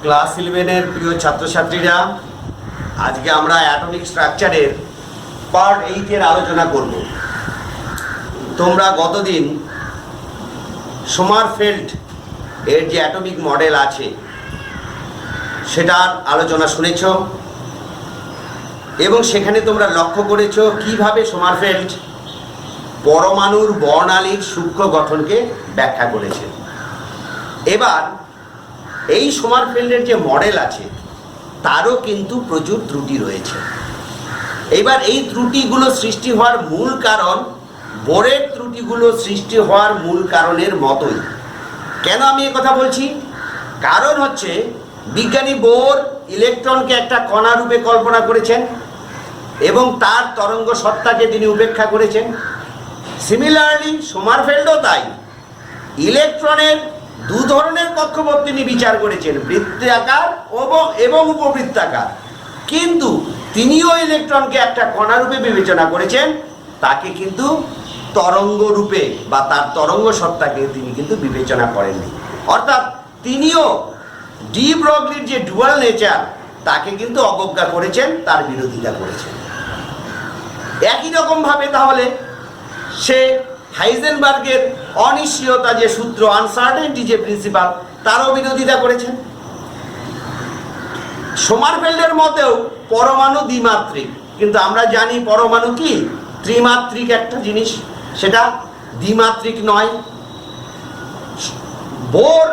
Class 11-এর প্রিয় ছাত্রছাত্রীরা, আজকে আমরা অ্যাটমিক স্ট্রাকচারের পার্ট 8-এর আলোচনা করব। তোমরা গতদিন সোমারফেল্ড এর যে অ্যাটমিক মডেল আছে সেটার আলোচনা শুনেছ এবং সেখানে তোমরা লক্ষ্য করেছ কিভাবে সোমারফেল্ড পরমাণুর বর্ণালীর সূক্ষ্ম গঠনকে ব্যাখ্যা করেছে। এবার এই সোমারফেল্ডের যে মডেল আছে তারও কিন্তু প্রচুর ত্রুটি রয়েছে। এবার এই ত্রুটিগুলো সৃষ্টি হওয়ার মূল কারণ বোরের ত্রুটিগুলো সৃষ্টি হওয়ার মূল কারণের মতোই। কেন আমি কথা বলছি? কারণ হচ্ছে বিজ্ঞানী বোর ইলেকট্রনকে একটা কণা রূপে কল্পনা করেছেন এবং তার তরঙ্গ সত্তাকে তিনি উপেক্ষা করেছেন। সিমিলারলি সোমারফেল্ডও তাই। ইলেকট্রনের দু ধরনের কক্ষপথ তিনি বিচার করেছেন, বৃত্তাকার এবং উপবৃত্তাকার, কিন্তু তিনিও ইলেকট্রনকে একটা কণা রূপে বিবেচনা করেছেন, তাকে কিন্তু তরঙ্গ রূপে বা তার তরঙ্গ সত্তাকে তিনি কিন্তু বিবেচনা করেননি। অর্থাৎ তিনিও ডি ব্রগলির যে ডুয়াল নেচার তাকে কিন্তু অবজ্ঞা করেছেন, তার বিরোধিতা করেছেন। একই রকমভাবে তাহলে সে হাইজেনবার্গের অনিশ্চয়তা যে সূত্র, আনসার্টেনটি যে প্রিন্সিপাল, তারও বিরোধিতা করেছেন। সোমারফেল্ডের মতেও পরমাণু দ্বিমাত্রিক, কিন্তু আমরা জানি পরমাণু কি ত্রিমাত্রিক একটা জিনিস, সেটা দ্বিমাত্রিক নয়। বোর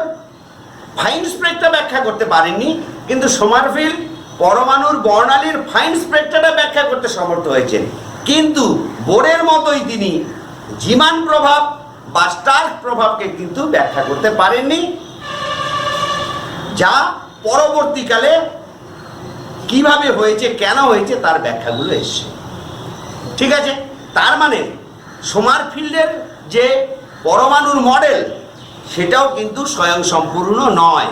ফাইন স্পেক্ট্রা ব্যাখ্যা করতে পারেননি, কিন্তু সোমারফেল্ড পরমাণুর বর্ণালীর ফাইন স্পেক্ট্রাটা ব্যাখ্যা করতে সমর্থ হয়েছেন। কিন্তু বোরের মতোই তিনি জিমান প্রভাব বা স্টার্ক প্রভাবকে কিন্তু ব্যাখ্যা করতে পারেননি, যা পরবর্তীকালে কিভাবে হয়েছে, কেন হয়েছে তার ব্যাখ্যাগুলো এসছে। ঠিক আছে, তার মানে সোমারফেল্ডের যে পরমাণুর মডেল সেটাও কিন্তু স্বয়ংসম্পূর্ণ নয়।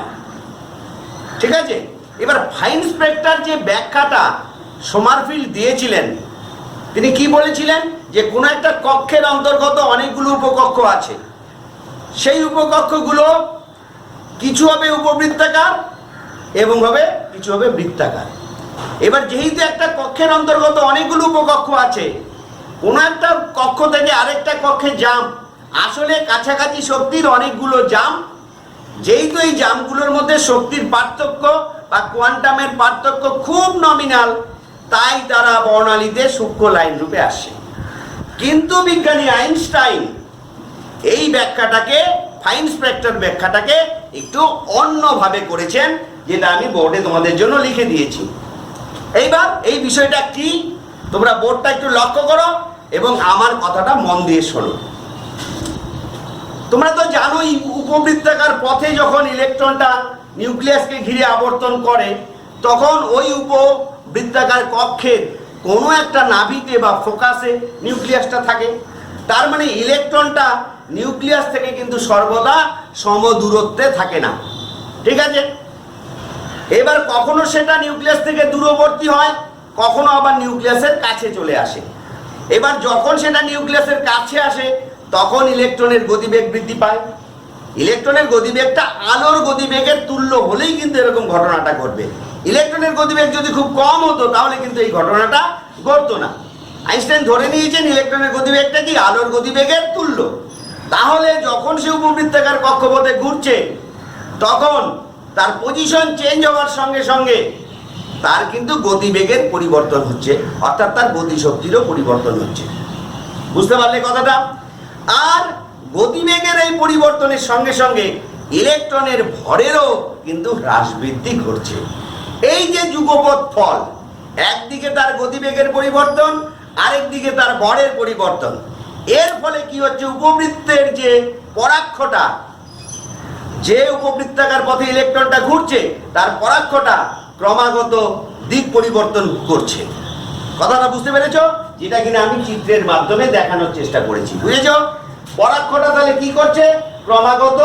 ঠিক আছে, এবার ফাইন স্পেক্ট্রার যে ব্যাখ্যাটা সোমারফেল্ড দিয়েছিলেন, তিনি কি বলেছিলেন যে কোনো একটা কক্ষের অন্তর্গত অনেকগুলো উপকক্ষ আছে, সেই উপকক্ষগুলো কিছু হবে উপবৃত্তাকার এবং কিছু হবে বৃত্তাকার। এবার যেহেতু একটা কক্ষের অন্তর্গত অনেকগুলো উপকক্ষ আছে, কোনো একটা কক্ষ থেকে আরেকটা কক্ষে জাম্প আসলে কাছাকাছি শক্তির অনেকগুলো জাম্প, যেহেতু এই জাম্পগুলোর মধ্যে শক্তির পার্থক্য বা কোয়ান্টামের পার্থক্য খুব নমিনাল, তাই তারা বর্ণালীতে সূক্ষ্ম লাইন রূপে আসে। কিন্তু বিজ্ঞানী আইনস্টাইন এই ব্যাখ্যাটাকে, ফাইন স্পেক্ট্রার ব্যাখ্যাটাকে একটু অন্যভাবে করেছেন, যেটা আমি বোর্ডে তোমাদের জন্য লিখে দিয়েছি। এইবার এই বিষয়টা কি তোমরা বোর্ডটা একটু লক্ষ্য করো এবং আমার কথাটা মন দিয়ে শোনো। তোমরা তো জানোই উপবৃত্তাকার পথে যখন ইলেকট্রনটা নিউক্লিয়াসকে ঘিরে আবর্তন করে, তখন ওই উপবৃত্তাকার কক্ষের কোনো একটা নাভিতে বা ফোকাসে নিউক্লিয়াসটা থাকে। তার মানে ইলেকট্রনটা নিউক্লিয়াস থেকে কিন্তু সর্বদা সমদূরত্বে থাকে না। ঠিক আছে, এবার কখনো সেটা নিউক্লিয়াস থেকে দূরবর্তী হয়, কখনো আবার নিউক্লিয়াসের কাছে চলে আসে। এবার যখন সেটা নিউক্লিয়াসের কাছে আসে তখন ইলেকট্রনের গতিবেগ বৃদ্ধি পায়। ইলেকট্রনের গতিবেগটা আলোর গতিবেগের তুল্য হলেই কিন্তু এরকম ঘটনাটা ঘটবে। ইলেকট্রনের গতিবেগ যদি খুব কম হতো তাহলে কিন্তু এই ঘটনাটা ঘটতো না। আইনস্টাইন ধরে নিয়েছেন ইলেকট্রনের গতিবেগটা কি আলোর গতিবেগের তুল্য। তাহলে যখন সে উপবৃত্তাকার কক্ষপথে ঘুরছে তখন তার পজিশন চেঞ্জ হওয়ার সঙ্গে সঙ্গে তার কিন্তু গতিবেগের পরিবর্তন হচ্ছে, অর্থাৎ তার গতিশক্তিরও পরিবর্তন হচ্ছে। বুঝতে পারলে কথাটা? আর গতিবেগের এই পরিবর্তনের সঙ্গে সঙ্গে ইলেকট্রনের ভরেরও কিন্তু হ্রাস বৃদ্ধি ঘটছে। এই যে যুগপৎ ফল, একদিকে তার গতিবেগের পরিবর্তন, আরেকদিকে তার ভরের পরিবর্তন, এর ফলে কি হচ্ছে, উপবৃত্তের যে পরাক্ষটা, যে উপবৃত্তাকার পথে ইলেকট্রনটা ঘুরছে তার পরাক্ষটা ক্রমাগত দিক পরিবর্তন করছে। কথাটা বুঝতে পেরেছো? যেটা কিনা আমি চিত্রের মাধ্যমে দেখানোর চেষ্টা করেছি। বুঝেছো? পরাক্ষটা তাহলে কি করছে, ক্রমাগত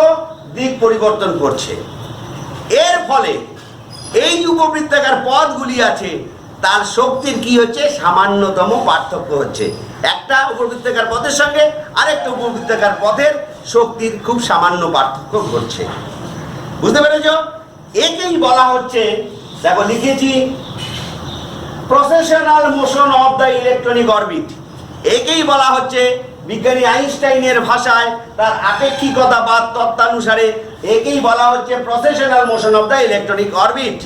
দিক পরিবর্তন করছে। এর ফলে এই উপবৃত্তাকার পথগুলি আছে তার শক্তির কি হচ্ছে, সামান্যতম পার্থক্য হচ্ছে। একটা উপবৃত্তাকার পথের সঙ্গে আরেকটা উপবৃত্তাকার পথের শক্তির খুব সামান্য পার্থক্য ঘটছে। বুঝতে পেরেছ? একেই বলা হচ্ছে, দেখো লিখেছি, precessional motion of the electronic orbit. একেই বলা হচ্ছে বিজ্ঞানী আইনস্টাইনের ভাষায়, তার আপেক্ষিকতাবাদ তত্ত্বানুসারে একেই বলা হচ্ছে precessional motion of the electronic orbit.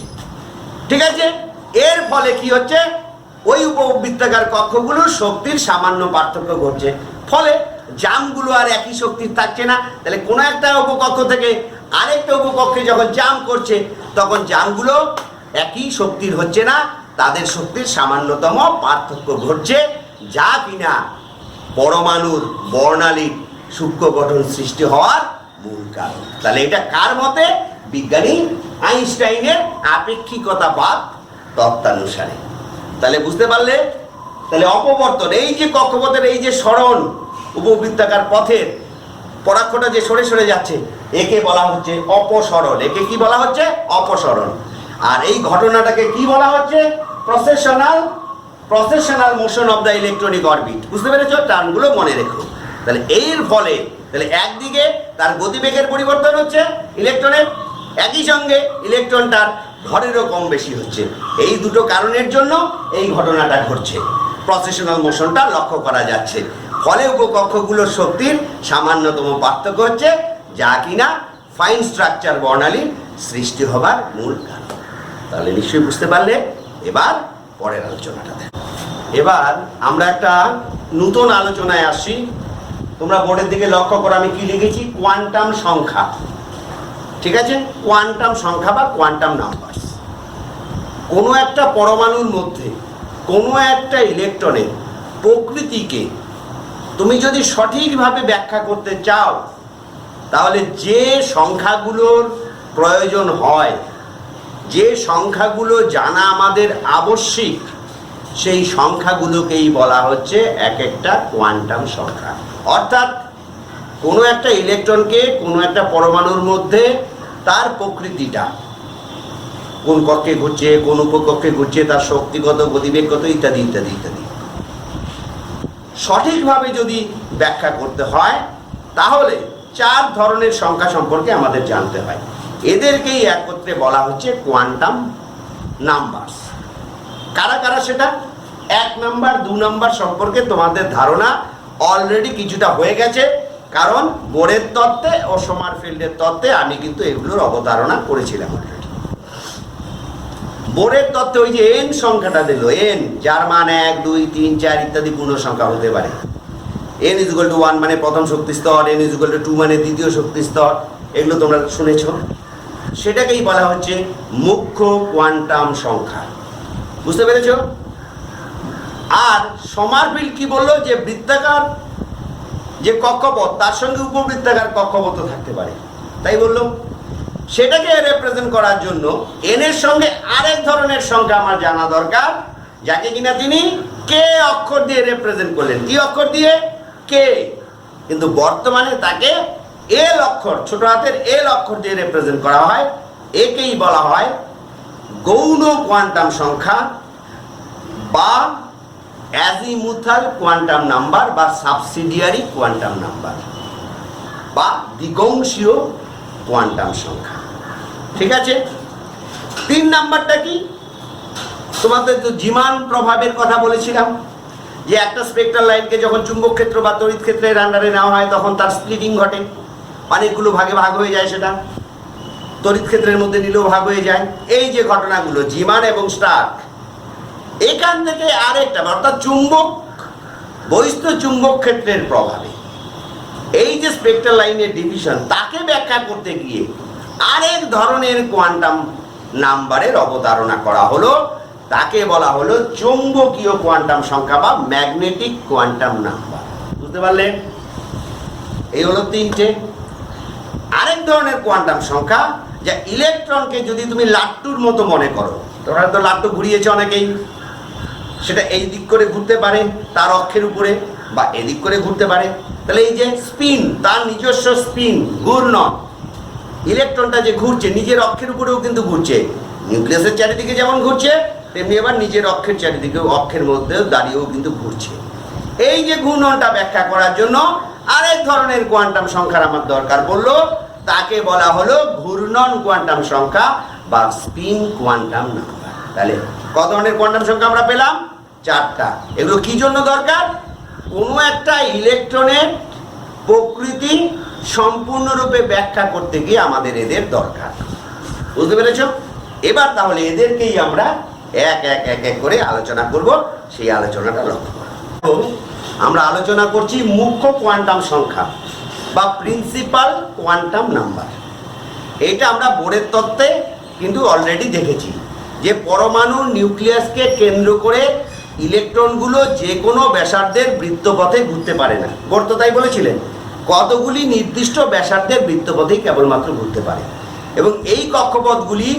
ঠিক আছে, এর ফলে কি হচ্ছে, ওই উপবৃত্তাকার কক্ষগুলোর শক্তির সামান্য পার্থক্য ঘটছে, ফলে জামগুলো আর একই শক্তির থাকছে না। তাহলে কোনো একটা উপকক্ষ থেকে আরেকটা উপকক্ষে যখন জাম করছে, তখন জামগুলো একই শক্তির হচ্ছে না, তাদের শক্তির সামান্যতম পার্থক্য ঘটছে, যা কিনা পরমাণুর বর্ণালীর সূক্ষ্ম গঠন সৃষ্টি হওয়ার মূল কারণ। তাহলে এটা কার মতে? বিজ্ঞানী আইনস্টাইনের আপেক্ষিকতাবাদ তত্ত্বানুসারে। তাহলে বুঝতে পারলে? তাহলে অপবর্তন, এই যে কক্ষপথের এই যে সরণ, উপবৃত্তাকার পথের পরাক্ষটা যে সরে সরে যাচ্ছে, একে বলা হচ্ছে অপসরণ। একে কি বলা হচ্ছে? অপসরণ। আর এই ঘটনাটাকে কি বলা হচ্ছে? Precessional motion of the electronic orbit. বুঝতে পেরেছো? টার্মগুলো মনে রেখো। তাহলে এর ফলে তাহলে একদিকে তার গতিবেগের পরিবর্তন হচ্ছে ইলেকট্রনের, একই সঙ্গে ইলেকট্রনটার ভরেরও কম বেশি হচ্ছে। এই দুটো কারণের জন্য এই ঘটনাটা ঘটছে, প্রসেশনাল মোশনটা লক্ষ্য করা যাচ্ছে। ফলে উপকক্ষগুলোর শক্তির সামান্যতম পার্থক্য হচ্ছে, যা কিনা ফাইন স্ট্রাকচার বর্ণালীর সৃষ্টি হবার মূল কারণ। তাহলে নিশ্চয়ই বুঝতে পারলে। এবার পরের আলোচনাটা দেখো। এবার আমরা একটা নতুন আলোচনায় আসি। তোমরা বোর্ডের দিকে লক্ষ্য করো, আমি কি লিখেছি? কোয়ান্টাম সংখ্যা। ঠিক আছে, কোয়ান্টাম সংখ্যা বা কোয়ান্টাম নাম্বারস। কোনো একটা পরমাণুর মধ্যে কোনো একটা ইলেকট্রনের প্রকৃতিকে তুমি যদি সঠিকভাবে ব্যাখ্যা করতে চাও, তাহলে যে সংখ্যাগুলোর প্রয়োজন হয়, যে সংখ্যাগুলো জানা আমাদের আবশ্যিক, সেই সংখ্যাগুলোকেই বলা হচ্ছে এক একটা কোয়ান্টাম সংখ্যা। অর্থাৎ কোনো একটা ইলেকট্রনকে কোনো একটা পরমাণুর মধ্যে তার প্রকৃতিটা, কোন কক্ষে ঘুরছে, কোন উপকক্ষে ঘুরছে, তার শক্তিগত, গতিবেগগত ইত্যাদি ইত্যাদি ইত্যাদি সঠিকভাবে যদি ব্যাখ্যা করতে হয়, তাহলে 4 ধরনের সংখ্যা সম্পর্কে আমাদের জানতে হয়। এদেরকেই একত্রে বলা হচ্ছে কোয়ান্টাম নাম্বারস। কারা কারা সেটা? 1 নাম্বার 2 নাম্বার সম্পর্কে তোমাদের ধারণা অলরেডি কিছুটা হয়ে গেছে, কারণ বোরের তত্ত্বে ও সোমারফিল্ডের তত্ত্বে আমি কিন্তু এগুলোর অবতারণা করেছিলাম অলরেডি। বোরের তত্ত্বে ওই যে এন সংখ্যাটা দিল, এন, যার মান 1 2 3 4 ইত্যাদি পূর্ণ সংখ্যা হতে পারে। n = 1 মানে প্রথম শক্তি স্তর, n = 2 মানে দ্বিতীয় শক্তি স্তর, এগুলো তোমরা শুনেছ। সেটাকেই বলা হচ্ছে মুখ্য কোয়ান্টাম সংখ্যা। বুঝতে পেরেছ? আর সোমারফিল্ড কি বললো? যে বৃত্তাকার যে কক্ষপথ, তার সঙ্গে উপবৃত্তাকার কক্ষপথ থাকতে পারে, তাই বললো। সেটাকে রিপ্রেজেন্ট করার জন্য n এর সঙ্গে আরেক ধরনের সংখ্যা আমার জানা দরকার, যাকে কিনা তিনি কে অক্ষর দিয়ে রিপ্রেজেন্ট করলেন। কি অক্ষর দিয়ে? কে। কিন্তু বর্তমানে তাকে এল অক্ষর, ছোট হাতের এল অক্ষর দিয়ে রিপ্রেজেন্ট করা হয়। একেই বলা হয় গৌণ কোয়ান্টাম সংখ্যা বা অ্যাজিমুথাল কোয়ান্টাম নাম্বার বা সাবসিডিয়ারি কোয়ান্টাম নাম্বার বা দ্বিগংশীয় কোয়ান্টাম সংখ্যা। ঠিক আছে? 3 নাম্বারটা কি? তোমাদের তো জিমান প্রভাবের কথা বলেছিলাম, যে একটা স্পেকট্রাল লাইনকে যখন চুম্বক ক্ষেত্র বা তড়িৎ ক্ষেত্রের আন্ডারে নেওয়া হয়, তখন তার স্প্লিটিং ঘটে, অনেকগুলো ভাগে ভাগ হয়ে যায়। সেটা তড়িৎ ক্ষেত্রের মধ্যে নিলেও ভাগ হয়ে যায়। এই যে ঘটনাগুলো জিমান এবং স্টার্ক, এখান থেকে আরেকটা, অর্থাৎ চুম্বক, বহিস্থ চুম্বক ক্ষেত্রের প্রভাবে এই যে স্পেকট্রাল লাইনের ডিভিশন, তাকে ব্যাখ্যা করতে গিয়ে আরেক ধরনের কোয়ান্টাম নাম্বারের অবতারণা করা হলো। তাকে বলা হলো চৌম্বকীয় কোয়ান্টাম সংখ্যা বা ম্যাগনেটিক কোয়ান্টাম নাম্বার। বুঝতে পারলেন? এই হলো 3টে। আরেক ধরনের কোয়ান্টাম সংখ্যা, যা ইলেকট্রনকে যদি তুমি লাট্টুর মতো মনে করো, তোমরা তো লাট্টু ঘুরিয়েছে অনেকেই, সেটা এই দিক করে ঘুরতে পারে তার অক্ষের উপরে, বা এদিক করে ঘুরতে পারে। তাহলে এই যে স্পিন, তার নিজস্ব স্পিন, ঘূর্ণন, ইলেকট্রনটা যে ঘুরছে নিজের অক্ষের উপরেও কিন্তু ঘুরছে, নিউক্লিয়াসের চারিদিকে যেমন ঘুরছে, তেমনি আবার নিজের অক্ষের চারিদিকে, অক্ষের মধ্যেও দাঁড়িয়েও কিন্তু ঘুরছে। এই যে ঘূর্ণনটা ব্যাখ্যা করার জন্য আরেক ধরনের কোয়ান্টাম সংখ্যার আমার দরকার পড়লো, তাকে বলা হলো ঘূর্ণন কোয়ান্টাম সংখ্যা বা স্পিন কোয়ান্টাম নাম্বার। তাহলে কত ধরনের কোয়ান্টাম সংখ্যা আমরা পেলাম? 4টা। এগুলো কি জন্য দরকার? কোনো একটা ইলেকট্রনের প্রকৃতি সম্পূর্ণরূপে ব্যাখ্যা করতে গিয়ে আমাদের এদের দরকার। বুঝতে পেরেছ? এবার তাহলে এদেরকেই আমরা এক এক এক এক করে আলোচনা করব। সেই আলোচনাটা লক্ষ্য করব। আমরা আলোচনা করছি মুখ্য কোয়ান্টাম সংখ্যা বা প্রিন্সিপাল কোয়ান্টাম নাম্বার। এটা আমরা বোরের তত্ত্বে কিন্তু অলরেডি দেখেছি যে পরমাণুর নিউক্লিয়াসকে কেন্দ্র করে ইলেকট্রনগুলো যে কোনো ব্যাসার্ধের বৃত্তপথে ঘুরতে পারে না। বোর তো তাই বলেছিলেন, কতগুলি নির্দিষ্ট ব্যাসার্ধের বৃত্তপথেই কেবলমাত্র ঘুরতে পারে। এবং এই কক্ষপথগুলি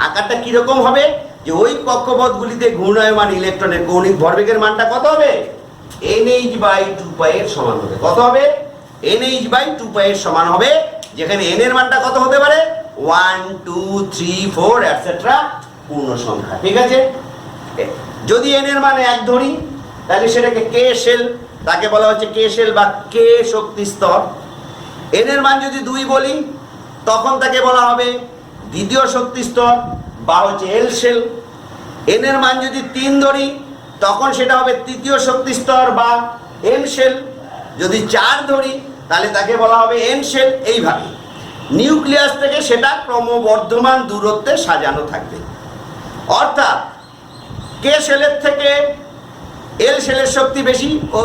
আকারটা কীরকম হবে? যে ওই কক্ষপথগুলিতে ঘূর্ণায়মান ইলেকট্রনের কৌণিক ভরবেগের মানটা কত হবে? NH/2π এর সমান হবে। কত হবে? NH/2π এর সমান হবে, যেখানে n এর মানটা কত হতে পারে? 1 2 3 4 এটসেট্রা পূর্ণ সংখ্যা। ঠিক আছে? যদি n এর মান 1 ধরি তাহলে সেটাকে k শেল, তাকে বলা হচ্ছে k শেল বা k শক্তি স্তর। n এর মান যদি 2 বলি তখন তাকে বলা হবে দ্বিতীয় শক্তি স্তর বা হচ্ছে l শেল। n এর মান যদি 3 ধরি তখন সেটা হবে তৃতীয় শক্তি স্তর বা n শেল। যদি 4 ধরি তাহলে তাকে বলা হবে n শেল। এইভাবে নিউক্লিয়াস থেকে সেটা ক্রমবর্ধমান দূরত্বে সাজানো থাকবে। অর্থাৎ k শেলের থেকে l শেলের শক্তি বেশি ও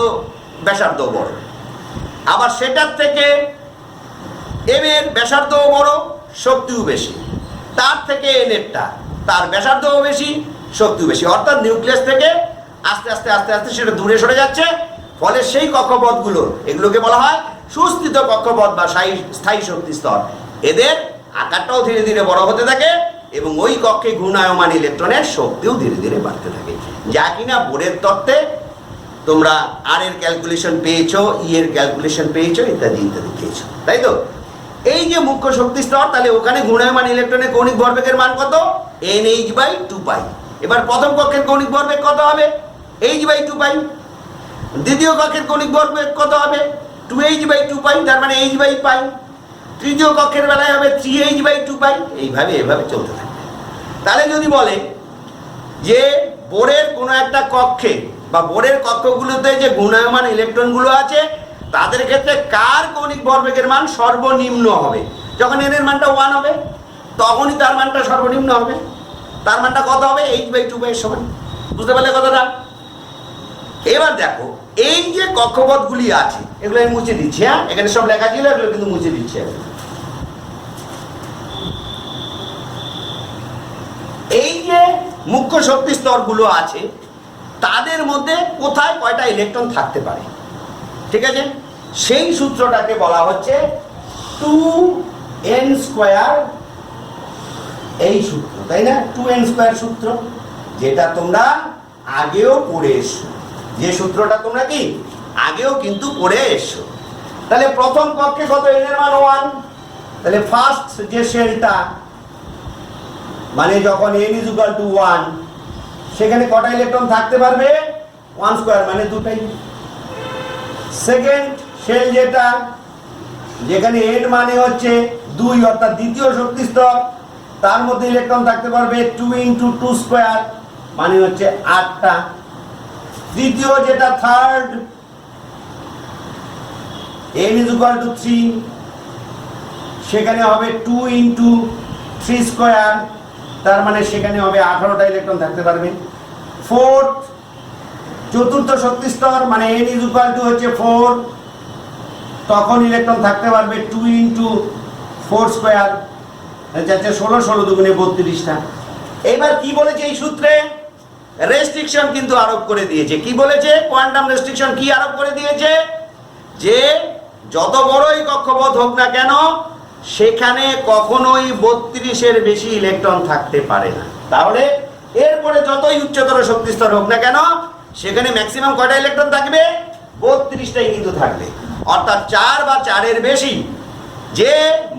ব্যাসার্ধ বড়, আবার সেটার থেকে m এর ব্যাসার্ধও বড়, শক্তিও বেশি, তার থেকে n এরটা তার ব্যাসার্ধও বেশি, শক্তিও বেশি। অর্থাৎ নিউক্লিয়াস থেকে আস্তে আস্তে আস্তে আস্তে সেটা দূরে সরে যাচ্ছে। ফলে সেই কক্ষপথগুলো, এগুলোকে বলা হয় সুস্থিত কক্ষপথ বা স্থায়ী শক্তি স্তর। এদের আকারটাও ধীরে ধীরে বড় হতে থাকে এবং ওই কক্ষে ঘূর্ণায়মান ইলেকট্রনের শক্তিও ধীরে ধীরে বাড়তে থাকে, যা কিনা বোরের তত্ত্বে তোমরা আর এর ক্যালকুলেশন পেয়েছো, ই এর ক্যালকুলেশন পেয়েছো, ইত্যাদি ইত্যাদি পেয়েছো, তাই তো? এই যে মুখ্য শক্তি স্তর, তাহলে ওখানে ঘূর্ণায়মান ইলেকট্রনের কৌণিক ভরবেগের মান কত? NH/2π। এবার প্রথম কক্ষের কৌণিক ভরবেগ কত হবে? h/2π। দ্বিতীয় কক্ষের কৌণিক ভরবেগ কত হবে? 2h/2π, তার মানে h/π। তৃতীয় কক্ষের বেলায় হবে 3h/2π। এইভাবে এভাবে চলতে থাকবে। তাহলে যদি বলে যে বোরের কোনো একটা কক্ষে বা বোরের কক্ষগুলোতে যে ঘূর্ণায়মান ইলেকট্রনগুলো আছে তাদের ক্ষেত্রে কার কৌণিক ভরবেগের মান সর্বনিম্ন হবে? যখন n এর মানটা 1 হবে তখনই তার মানটা সর্বনিম্ন হবে। তার মানটা কত হবে? h/2π এর সমান। বুঝতে পারলে কথাটা? এবার দেখো, এই যে কক্ষপথগুলি আছে এগুলো আমি মুছে দিচ্ছি। হ্যাঁ, এখানে সব লেখা ছিল, এগুলো কিন্তু মুছে দিচ্ছি। এই যে মুখ্য শক্তি স্তরগুলো আছে তাদের মধ্যে কোথায় কয়টা ইলেকট্রন থাকতে পারে, ঠিক আছে? সেই সূত্রটাকে বলা হচ্ছে 2n²। এই সূত্র, তাই না? 2n² সূত্র, যেটা তোমরা আগেও পড়ে এসো। যে সূত্রটা তোমরা কি আগেও কিন্তু পড়ে এসো। তাহলে প্রথম কক্ষে কত? n এর মান 1। তাহলে ফার্স্ট যে শেলটা, মানে যখন n=1 সেখানে কটা ইলেকট্রন থাকতে পারবে? 1², মানে দুটাই। সেকেন্ড শেল যেটা, যেখানে n মানে হচ্ছে 2, অর্থাৎ দ্বিতীয় শক্তি স্তর, তার মধ্যে ইলেকট্রন থাকতে পারবে 2 × 2², মানে হচ্ছে 8টা। তৃতীয় যেটা থার্ড, n=3, সেখানে হবে 2 × 3², তার মানে সেখানে হবে 18টা ইলেকট্রন থাকতে পারবে। ফোর্থ, চতুর্থ শক্তি স্তর, মানে n=4, তখন ইলেকট্রন থাকতে পারবে 2 × 4², যাচ্ছে 16, 16 দুগুণে 32টা। এবার কি বলেছে এই সূত্রে? রেস্ট্রিকশন কিন্তু আরোপ করে দিয়েছে। কি বলেছে? কোয়ান্টাম রেস্ট্রিকশন কি আরোপ করে দিয়েছে? যে যত বড়ই কক্ষপথ হোক না কেন সেখানে কখনোই 32-এর বেশি ইলেকট্রন থাকতে পারে না। তাহলে এরপরে যতই উচ্চতর শক্তি স্তর হোক না কেন সেখানে ম্যাক্সিমাম কয়টা ইলেকট্রন থাকবে? 32টাই কিন্তু থাকবে। অর্থাৎ 4 বা 4-এর বেশি যে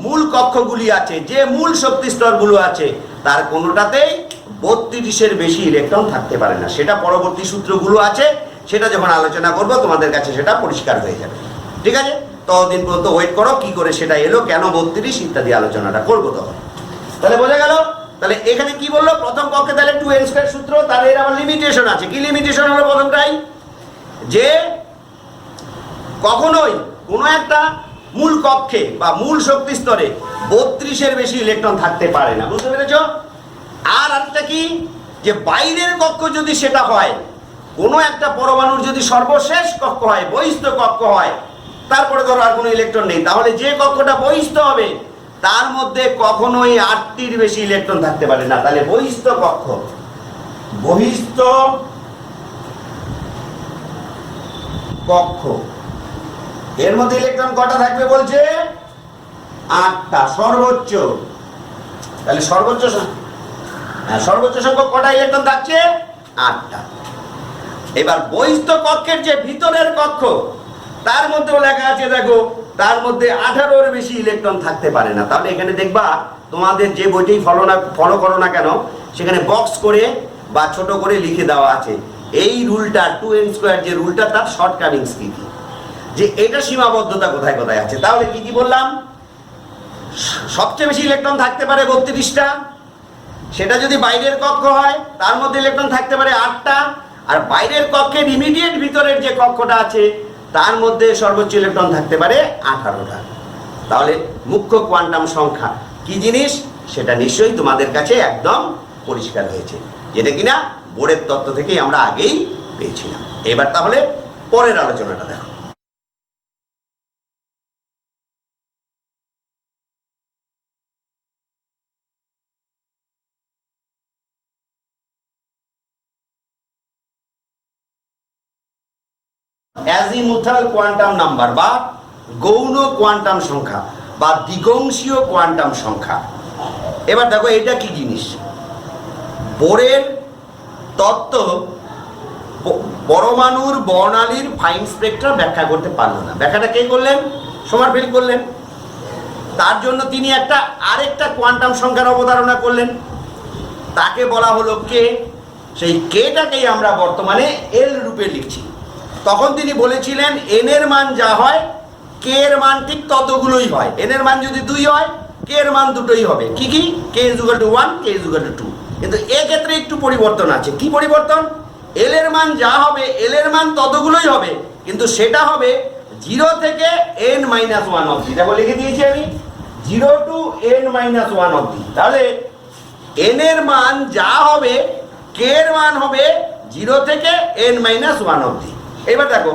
মূল কক্ষগুলি আছে, যে মূল শক্তি স্তরগুলো আছে, তার কোনোটাতেই 32-এর বেশি ইলেকট্রন থাকতে পারে না। সেটা পরবর্তী সূত্রগুলো আছে, সেটা যখন আলোচনা করব তোমাদের কাছে সেটা পরিষ্কার হয়ে যাবে। ঠিক আছে? ততদিন পর্যন্ত ওয়েট করো, কি করে সেটা এলো, কেন 32 ইত্যাদি আলোচনাটা করবো তখন। তাহলে বোঝা গেল তাহলে এখানে কি বললো, প্রথম কক্ষে তাহলে 2n² সূত্র, তাহলে এর আবার লিমিটেশন আছে। কি লিমিটেশন হলো প্রথমটাই, যে কখনোই কোনো একটা মূল কক্ষে বা মূল শক্তি স্তরে 32-এর বেশি ইলেকট্রন থাকতে পারে না। বুঝতে পেরেছ? আর একটা কি, যে বাইরের কক্ষ যদি সেটা হয়, কোনো একটা পরমাণুর যদি সর্বশেষ কক্ষ হয়, বহিস্থ কক্ষ হয়, তারপরে ধরো আর কোনো ইলেকট্রন নেই, তাহলে যে কক্ষটা বহিস্থ হবে তার মধ্যে কখনোই 8টির বেশি ইলেকট্রন থাকতে পারে না। তাহলে বহিস্থ কক্ষ, বহিস্থ কক্ষ, এর মধ্যে ইলেকট্রন কটা থাকবে বলছে? 8টা সর্বোচ্চ। তাহলে সর্বোচ্চ সংখ্যক কটা ইলেকট্রন থাকছে? 8টা। এবার বহিস্থ কক্ষের যে ভিতরের কক্ষ, তার মধ্যেও লেখা আছে, দেখো, তার মধ্যে 18-এর বেশি ইলেকট্রন থাকতে পারে না। তাহলে এখানে দেখবা, তোমাদের যে বইটাই ফলো করো না কেন, সেখানে বক্স করে বা ছোট করে লিখে দেওয়া আছে এই রুলটা, 2n² যে রুলটা, তার শর্টকামিংস কি কি, যে এটা সীমাবদ্ধতা কোথায় কোথায় আছে। তাহলে কি কি বললাম? সবচেয়ে বেশি ইলেকট্রন থাকতে পারে 32টা, সেটা যদি বাইরের কক্ষ হয় তার মধ্যে ইলেকট্রন থাকতে পারে 8টা, আর বাইরের কক্ষের ইমিডিয়েট ভিতরের যে কক্ষটা আছে তার মধ্যে সর্বোচ্চ ইলেকট্রন থাকতে পারে 18টা। তাহলে মুখ্য কোয়ান্টাম সংখ্যা কি জিনিস সেটা নিশ্চয়ই তোমাদের কাছে একদম পরিষ্কার হয়েছে, যেটা কিনা বোর্ডের তত্ত্ব থেকেই আমরা আগেই পেয়েছিলাম। এবার তাহলে পরের আলোচনাটা দেখো। অ্যাজিমুথাল কোয়ান্টাম নাম্বার বা গৌণ কোয়ান্টাম সংখ্যা বা দ্বিগংশীয় কোয়ান্টাম সংখ্যা। এবার দেখো এটা কি জিনিস। বোরের তত্ত্ব পরমাণুর বর্ণালীর ফাইন স্পেকট্রাম ব্যাখ্যা করতে পারলো না। ব্যাখ্যাটা কে করলেন? সোমারফেল্ড করলেন। তার জন্য তিনি আরেকটা কোয়ান্টাম সংখ্যার অবধারণা করলেন, তাকে বলা হলো কে। সেই কেটাকেই আমরা বর্তমানে এল রূপে লিখছি। তখন তিনি বলেছিলেন এন এর মান যা হয় কে এর মান ঠিক ততগুলোই হয়। এন এর মান যদি 2 হয় কে এর মান দুটোই হবে। কি কি? K is equal to 1, K is equal to 2। কিন্তু এক্ষেত্রে একটু পরিবর্তন আছে। কি পরিবর্তন? এল এর মান যা হবে এল এর মান ততগুলোই হবে, কিন্তু সেটা হবে 0 থেকে n-1 অবধি। দেখো লিখে দিয়েছি আমি 0 to n-1 অবধি। তাহলে n এর মান যা হবে কে এর মান হবে 0 থেকে n-1 অবধি। এবার দেখো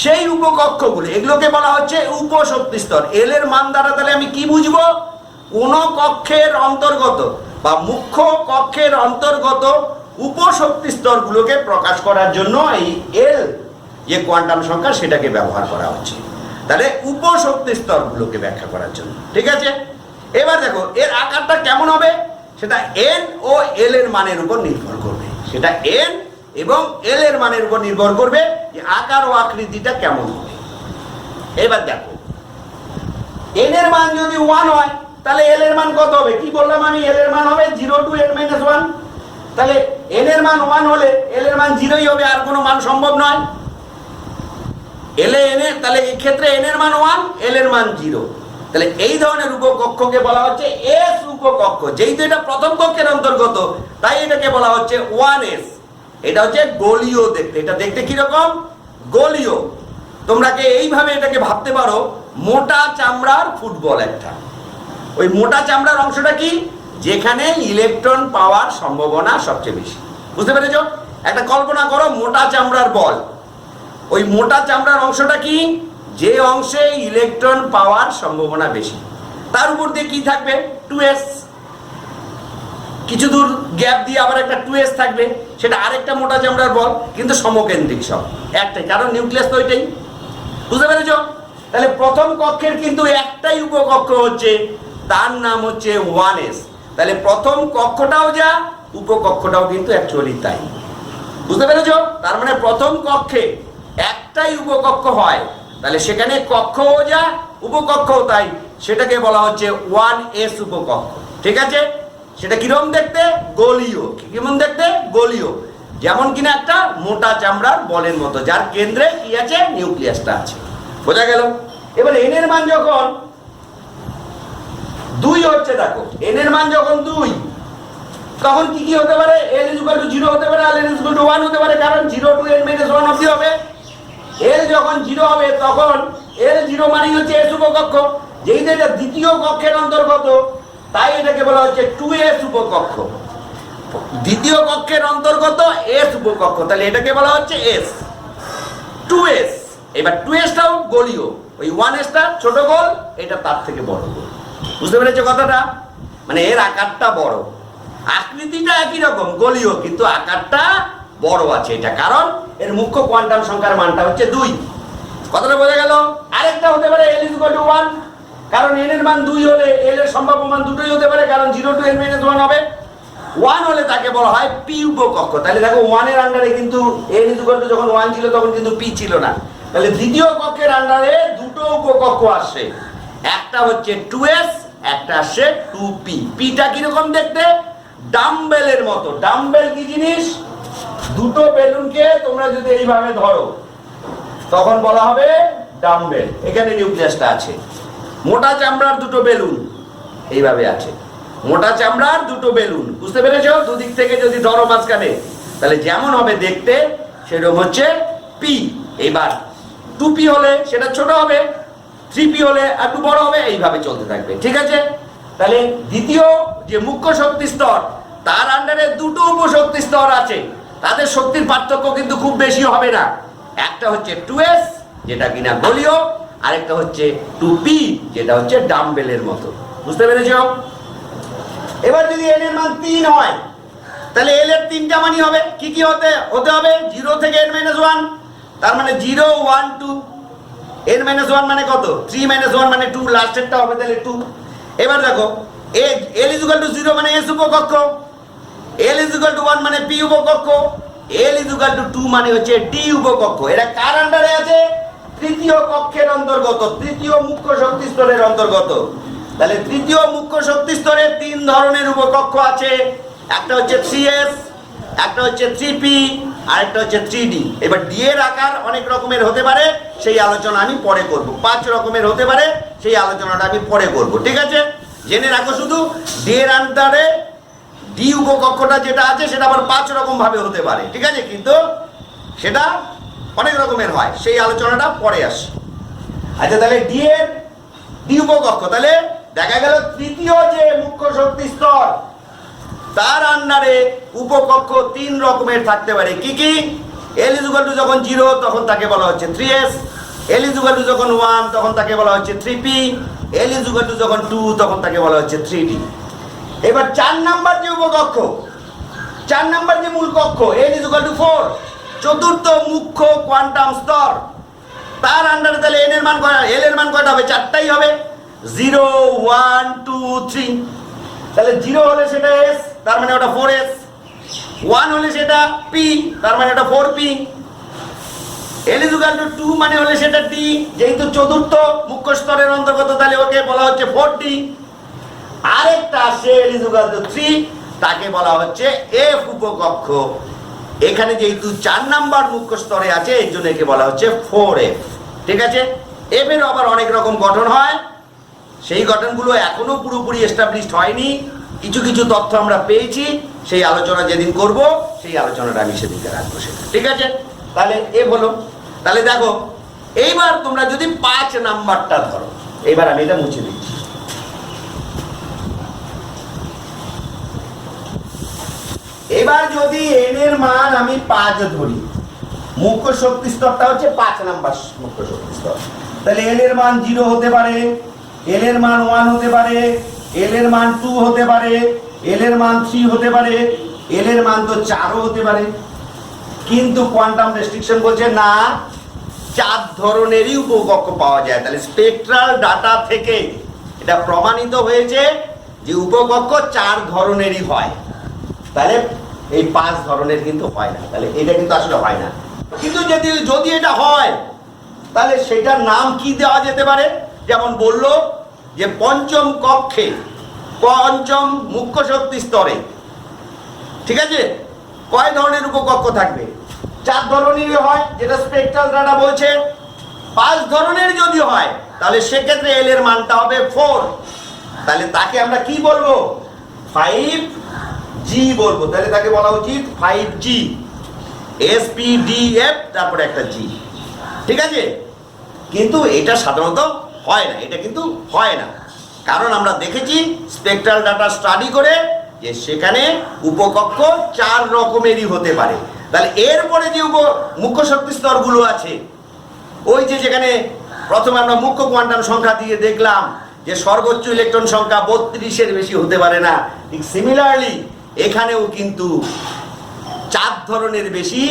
সেই উপকক্ষগুলো, এগুলোকে বলা হচ্ছে উপশক্তি স্তর। এল এর মান দ্বারা তাহলে আমি কি বুঝবো? কোন কক্ষের অন্তর্গত বা মুখ্য কক্ষের অন্তর্গত উপশক্তি স্তরগুলোকে প্রকাশ করার জন্য এই এল যে কোয়ান্টাম সংখ্যা সেটাকে ব্যবহার করা হচ্ছে। তাহলে উপশক্তি স্তরগুলোকে ব্যাখ্যা করার জন্য। ঠিক আছে, এবার দেখো এর আকারটা কেমন হবে সেটা এন ও এল এর মানের উপর নির্ভর করবে। সেটা এন এবং এল এর মানের উপর নির্ভর করবে যে আকার ও আকৃতিটা কেমন হবে। এবার দেখো এন এর মান যদি 1 হয় তাহলে এল এর মান কত হবে? কি বললাম আমি? এল এর মান হবে 0 to n-1। তাহলে এন এর মান 1 হলে এল এর মান 0ই হবে, আর কোনো মান সম্ভব নয়। তাহলে এই ক্ষেত্রে এন এর মান 1, এল এর মান 0। তাহলে এই ধরনের উপকক্ষকে বলা হচ্ছে এস উপকক্ষ। যেহেতু এটা প্রথম কক্ষের অন্তর্গত তাই এটাকে বলা হচ্ছে 1s। এটা হচ্ছে গোলীয় দেখতে। এটা দেখতে কিরকম? গোলীয়। তোমরা এইভাবে এটাকে ভাবতে পারো, মোটা চামড়ার ফুটবল একটা। ওই মোটা চামড়ার অংশটা কি? যেখানে ইলেকট্রন পাওয়ার সম্ভাবনা সবচেয়ে বেশি। বুঝতে পেরেছ? একটা কল্পনা করো মোটা চামড়ার বল। ওই মোটা চামড়ার অংশটা কি? যে অংশে ইলেকট্রন পাওয়ার সম্ভাবনা বেশি। তার উপর দিয়ে কি থাকবে? 2s। কিছু দূর গ্যাপ দিয়ে আবার একটা 2s থাকবে, সেটা আরেকটা মোটা চামড়ার বল, কিন্তু সমকেন্দ্রিক সব একটাই, কারণ নিউক্লিয়াস তো ওইটাই। বুঝতে পেরেছ? তাহলে প্রথম কক্ষের কিন্তু একটাই উপকক্ষ হচ্ছে, তার নাম হচ্ছে 1s। তাহলে প্রথম কক্ষটাও যা, উপকক্ষটাও কিন্তু অ্যাকচুয়ালি তাই। বুঝতে পেরেছ? তার মানে প্রথম কক্ষে একটাই উপকক্ষ হয়, তাহলে সেখানে কক্ষও যা উপকক্ষও তাই। সেটাকে বলা হচ্ছে 1s উপকক্ষ। ঠিক আছে? সেটা কিরকম দেখতে? গোলীয়। কেমন দেখতে? গোলীয়। যেমন কিনা একটা মোটা চামড়ার বলের মতো, যার কেন্দ্রে কি আছে? নিউক্লিয়াসটা আছে। বোঝা গেল? এবার এন এর মান যখন 2 হচ্ছে, দেখো এন এর মান যখন 2, তখন কি কি হতে পারে? l = 0 হতে পারে, আর l = 1 হতে পারে, কারণ 0 to n - 1 অবধি হবে। l যখন 0 হবে তখন l0 মানে হচ্ছে s উপকক্ষ, যেহেতু এটা দ্বিতীয় কক্ষের অন্তর্গত তাই এটাকে বলা হচ্ছে 2s উপকক্ষ। দ্বিতীয় কক্ষের অন্তর্গত s উপকক্ষ, তাহলে এটাকে বলা হচ্ছে s 2s। এবার 2sটাও গোলীয়, ওই 1sটা ছোট গোল, এটা তার থেকে বড় গোল। বুঝতে পেরেছো কথাটা? মানে এর আকারটা বড়, আকৃতিটা একই রকম গোলীয়, কিন্তু আকারটা বড় আছে এটা, কারণ এর মুখ্য কোয়ান্টাম সংখ্যার মানটা হচ্ছে 2। কথাটা বোঝা গেল? আরেকটা হতে পারে l = 1, কারণ n এর মান 2 হলে l এর সম্ভাব্য মান দুটোই হতে পারে, কারণ 0 to n - 1 হবে। 1 হলে তাকে বলা হয় p উপকক্ষ। তাহলে দেখো 1 এর আন্ডারে কিন্তু l = যখন 1 ছিল তখন কিন্তু p ছিল না, তাহলে দ্বিতীয় কক্ষের আন্ডারে দুটো উপকক্ষ আসছে, একটা হচ্ছে 2s, একটা আসছে 2p। পিটা কিরকম দেখতে? ডাম্বেলের মতো। ডাম্বেল কি জিনিস? দুটো বেলুনকে তোমরা যদি এইভাবে ধরো তখন বলা হবে ডাম্বেল। এখানে নিউক্লিয়াসটা আছে, মোটা চামড়ার দুটো বেলুন এইভাবে আছে, মোটা চামড়ার দুটো বেলুন। বুঝতে পেরেছো? দুদিক থেকে যদি ধরো মাঝখানে, তাহলে যেমন হবে দেখতে সেরকম হচ্ছে পি। এবার 2p হলে সেটা ছোট হবে, 3p হলে একটু বড় হবে, এইভাবে চলতে থাকবে। ঠিক আছে? তাহলে দ্বিতীয় যে মুখ্য শক্তি স্তর, তার আন্ডারে দুটো উপশক্তি স্তর আছে, তাদের শক্তির পার্থক্য কিন্তু খুব বেশি হবে না। একটা হচ্ছে 2s যেটা কিনা গোলীয়, আরেকটা হচ্ছে 2p যেটা হচ্ছে ডাম্বেলের মতো। বুঝতে পেরেছো? এবার যদি n এর মান 3 হয় তাহলে l এর 3টা মানই হবে। কি কি হতে হবে? 0 থেকে n - 1, তার মানে 0 1 2। n - 1 মানে কত? 3 - 1 মানে 2, লাস্টেরটা হবে তাহলে 2। এবার দেখো l = 0 মানে s উপকক্ষ, l = 1 মানে p উপকক্ষ, l = 2 মানে হচ্ছে d উপকক্ষ। এরা কার আন্ডারে আছে? তৃতীয় কক্ষের অন্তর্গত, তৃতীয় মুখ্য শক্তি স্তরের অন্তর্গত। তাহলে তৃতীয় মুখ্য শক্তি স্তরে 3 ধরনের উপকক্ষ আছে, একটা হচ্ছে 3s, একটা হচ্ছে 3p, আর একটা হচ্ছে 3d। এবার d এর আকার অনেক রকমের হতে পারে, সেই আলোচনা আমি পরে করব। 5 রকমের হতে পারে, সেই আলোচনাটা আমি পরে করব। ঠিক আছে? জেনে রাখো শুধু d এর আন্ডারে d উপকক্ষটা যেটা আছে সেটা আবার 5 রকম ভাবে হতে পারে। ঠিক আছে? কিন্তু সেটা অনেক রকমের হয়, সেই আলোচনাটা পরে আসে। আচ্ছা, তাহলে d এর d উপকক্ষ, তাহলে দেখা গেল তৃতীয় যে মুখ্য শক্তি স্তর তার আন্ডারে উপকক্ষ 3 রকমের থাকতে পারে। কি কি? l = যখন 0 তখন তাকে বলা হচ্ছে 3s, l = যখন 1 তখন তাকে বলা হচ্ছে 3p, l = যখন 2 তখন তাকে বলা হচ্ছে 3d। এবার 4 নাম্বার যে উপকক্ষ, 4 নাম্বার যে মূল কক্ষ l = 4, চতুর্থ মুখ্য কোয়ান্টাম স্তর, তার আন্ডারে তাহলে n এর মান কয়টা? l এর মান কয়টা হবে? 4টাই হবে, 0 1 2 3। তাহলে 0 হলে সেটা s, তার মানে ওটা 4s, 1 হলে সেটা p, তার মানে ওটা 4p, l = 2 মানে হলে সেটা d, যেহেতু চতুর্থ মুখ্য স্তরের অন্তর্গত তাহলে ওকে বলা হচ্ছে 4d। আরেকটা আসে l = 3, তাকে বলা হচ্ছে f উপকক্ষ। এখানে যেহেতু 4 নাম্বার মুখ্য স্তরে আছে এর জন্য একে বলা হচ্ছে 4f। ঠিক আছে? f এর আবার অনেক রকম গঠন হয়, সেই গঠনগুলো এখনো পুরোপুরি এস্টাবলিশড হয়নি, কিছু কিছু তথ্য আমরা পেয়েছি, সেই আলোচনা যেদিন করব সেই আলোচনাটা আমি সেদিনকে রাখবো সেটা। ঠিক আছে? তাহলে এ হলো। তাহলে দেখো এইবার তোমরা যদি 5 নাম্বারটা ধরো, এইবার আমি এটা মুছে দিচ্ছি। এবার যদি n এর মান আমি 5 ধরি, মুখ্য শক্তি স্তরটা হচ্ছে 5 নাম্বার মুখ্য শক্তি স্তর, তাহলে l এর মান 0 হতে পারে, l এর মান 1 হতে পারে, l এর মান 2 হতে পারে, l এর মান 3 হতে পারে, l এর মান তো 4ও হতে পারে। কিন্তু কোয়ান্টাম রেস্ট্রিকশন বলছে না, 4 ধরনেরই উপকক্ষ পাওয়া যায়। তাহলে স্পেকট্রাল ডাটা থেকে এটা প্রমাণিত হয়েছে যে উপকক্ষ 4 ধরনেরই হয়। তাহলে এই 5 ধরনের কিন্তু হয় না, তাহলে এটা কিন্তু আসলে হয় না। কিন্তু যদি এটা হয় তাহলে সেটার নাম কি দেওয়া যেতে পারে? যেমন বললো যে পঞ্চম কক্ষে, পঞ্চম মুখ্য শক্তি স্তরে, ঠিক আছে, কয় ধরনের উপকক্ষ থাকবে? 4 ধরনেরই হয়, যেটা স্পেকট্রাল ডাটা বলছে। 5 ধরনের যদি হয় তাহলে সেক্ষেত্রে l এর মানটা হবে 4। তাহলে তাকে আমরা কি বলবো? 5 জি বলবো, তাহলে তাকে বলা উচিত 5G, SPDF তারপরে একটা জি। ঠিক আছে, কিন্তু এটা সাধারণত হয় না, এটা কিন্তু হয় না, কারণ আমরা দেখেছি স্পেকট্রাল ডাটা স্টাডি করে যে সেখানে উপকক্ষ 4 রকমেরই হতে পারে। তাহলে এরপরে যে মুখ্য শক্তি স্তরগুলো আছে, ওই যে যেখানে প্রথমে আমরা মুখ্য কোয়ান্টাম সংখ্যা দিয়ে দেখলাম যে সর্বোচ্চ ইলেকট্রন সংখ্যা 32-এর বেশি হতে পারে না, ঠিক সিমিলারলি এখানেও কিন্তু 4 ধরনের বেশি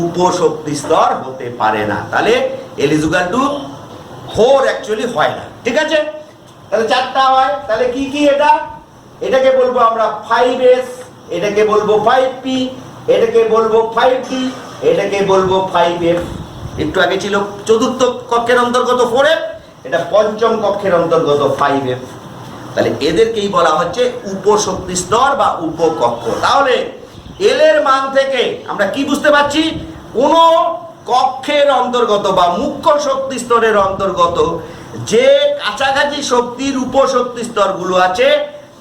উপশক্তি স্তর হতে পারে না। তাহলে L = 4 অ্যাকচুয়ালি হয় না। ঠিক আছে, তাহলে 4টা হয়। তাহলে কি কি এটা? এটাকে বলবো আমরা 5S, এটাকে বলবো 5P, এটাকে বলবো 5D, এটাকে বলবো 5F। একটু আগে ছিল চতুর্থ কক্ষের অন্তর্গত 4F, এটা পঞ্চম কক্ষের অন্তর্গত 5F। তাহলে এদেরকেই বলা হচ্ছে উপশক্তি স্তর বা উপকক্ষ। তাহলে এল এর মান থেকে আমরা কি বুঝতে পারছি? কোন কক্ষের অন্তর্গত বা মুখ্য শক্তি স্তরের অন্তর্গত যে কাছাকাছি শক্তির উপশক্তি স্তরগুলো আছে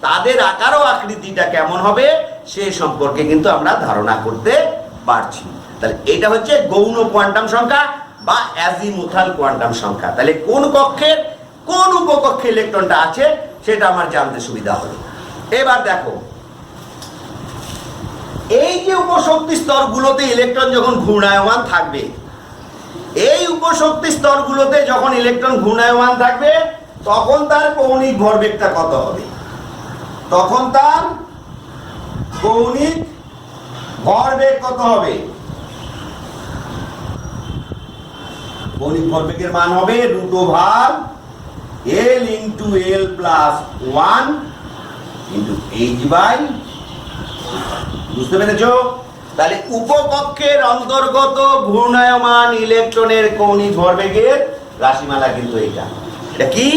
তাদের আকার ও আকৃতিটা কেমন হবে সে সম্পর্কে কিন্তু আমরা ধারণা করতে পারছি। তাহলে এটা হচ্ছে গৌণ কোয়ান্টাম সংখ্যা বা অ্যাজিমুথাল কোয়ান্টাম সংখ্যা। তাহলে কোন কক্ষের কোন উপকক্ষে ইলেকট্রনটা আছে সেটা আমার জানতে সুবিধা হলো। এবার দেখো, এই যে উপশক্তি স্তরগুলোতে ইলেকট্রন যখন ঘূর্ণায়মান থাকবে, এই উপশক্তি স্তরগুলোতে যখন ইলেকট্রন ঘূর্ণায়মান থাকবে তখন তার কৌণিক ভরবেগটা কত হবে? তখন তার কৌণিক ভরবেগ কত হবে? কৌণিক ভরবেগের মান হবে √L × L + 1 × h/। বুঝতে পেরেছো? তাহলে উপকক্ষের অন্তর্গত ঘূর্ণায়মান ইলেকট্রনের কৌণিক ভরবেগের রাশিমালা কিন্তু এটা। এটা কি?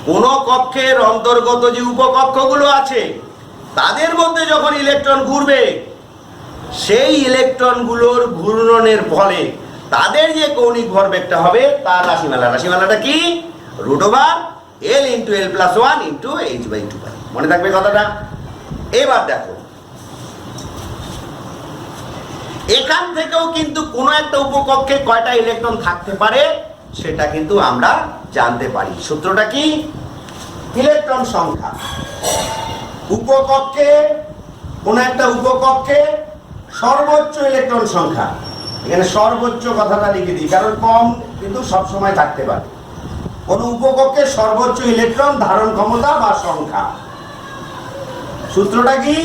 কোন কক্ষের অন্তর্গত যে উপকক্ষগুলো আছে তাদের মধ্যে যখন ইলেকট্রন ঘুরবে, সেই ইলেকট্রনগুলোর ঘূর্ণনের ফলে তাদের যে কৌণিক ভরবেগটা হবে তার রাশিমালা। রাশিমালাটা কি? √L × L + 1 × h/2। মনে থাকবে কথাটা? এবার দেখো, এখান থেকেও কিন্তু কোনো একটা উপকক্ষে কয়টা ইলেকট্রন থাকতে পারে সেটা কিন্তু আমরা জানতে পারি। সূত্রটা কি? ইলেকট্রন সংখ্যা উপকক্ষে, কোনো একটা উপকক্ষে সর্বোচ্চ ইলেকট্রন সংখ্যা, এখানে সর্বোচ্চ কথাটা লিখে দিই কারণ কম কিন্তু সব সময় থাকতে পারে। কোন উপকক্ষে সর্বোচ্চ ইলেকট্রন ধারণ ক্ষমতা বা সংখ্যা, সূত্রটা কি?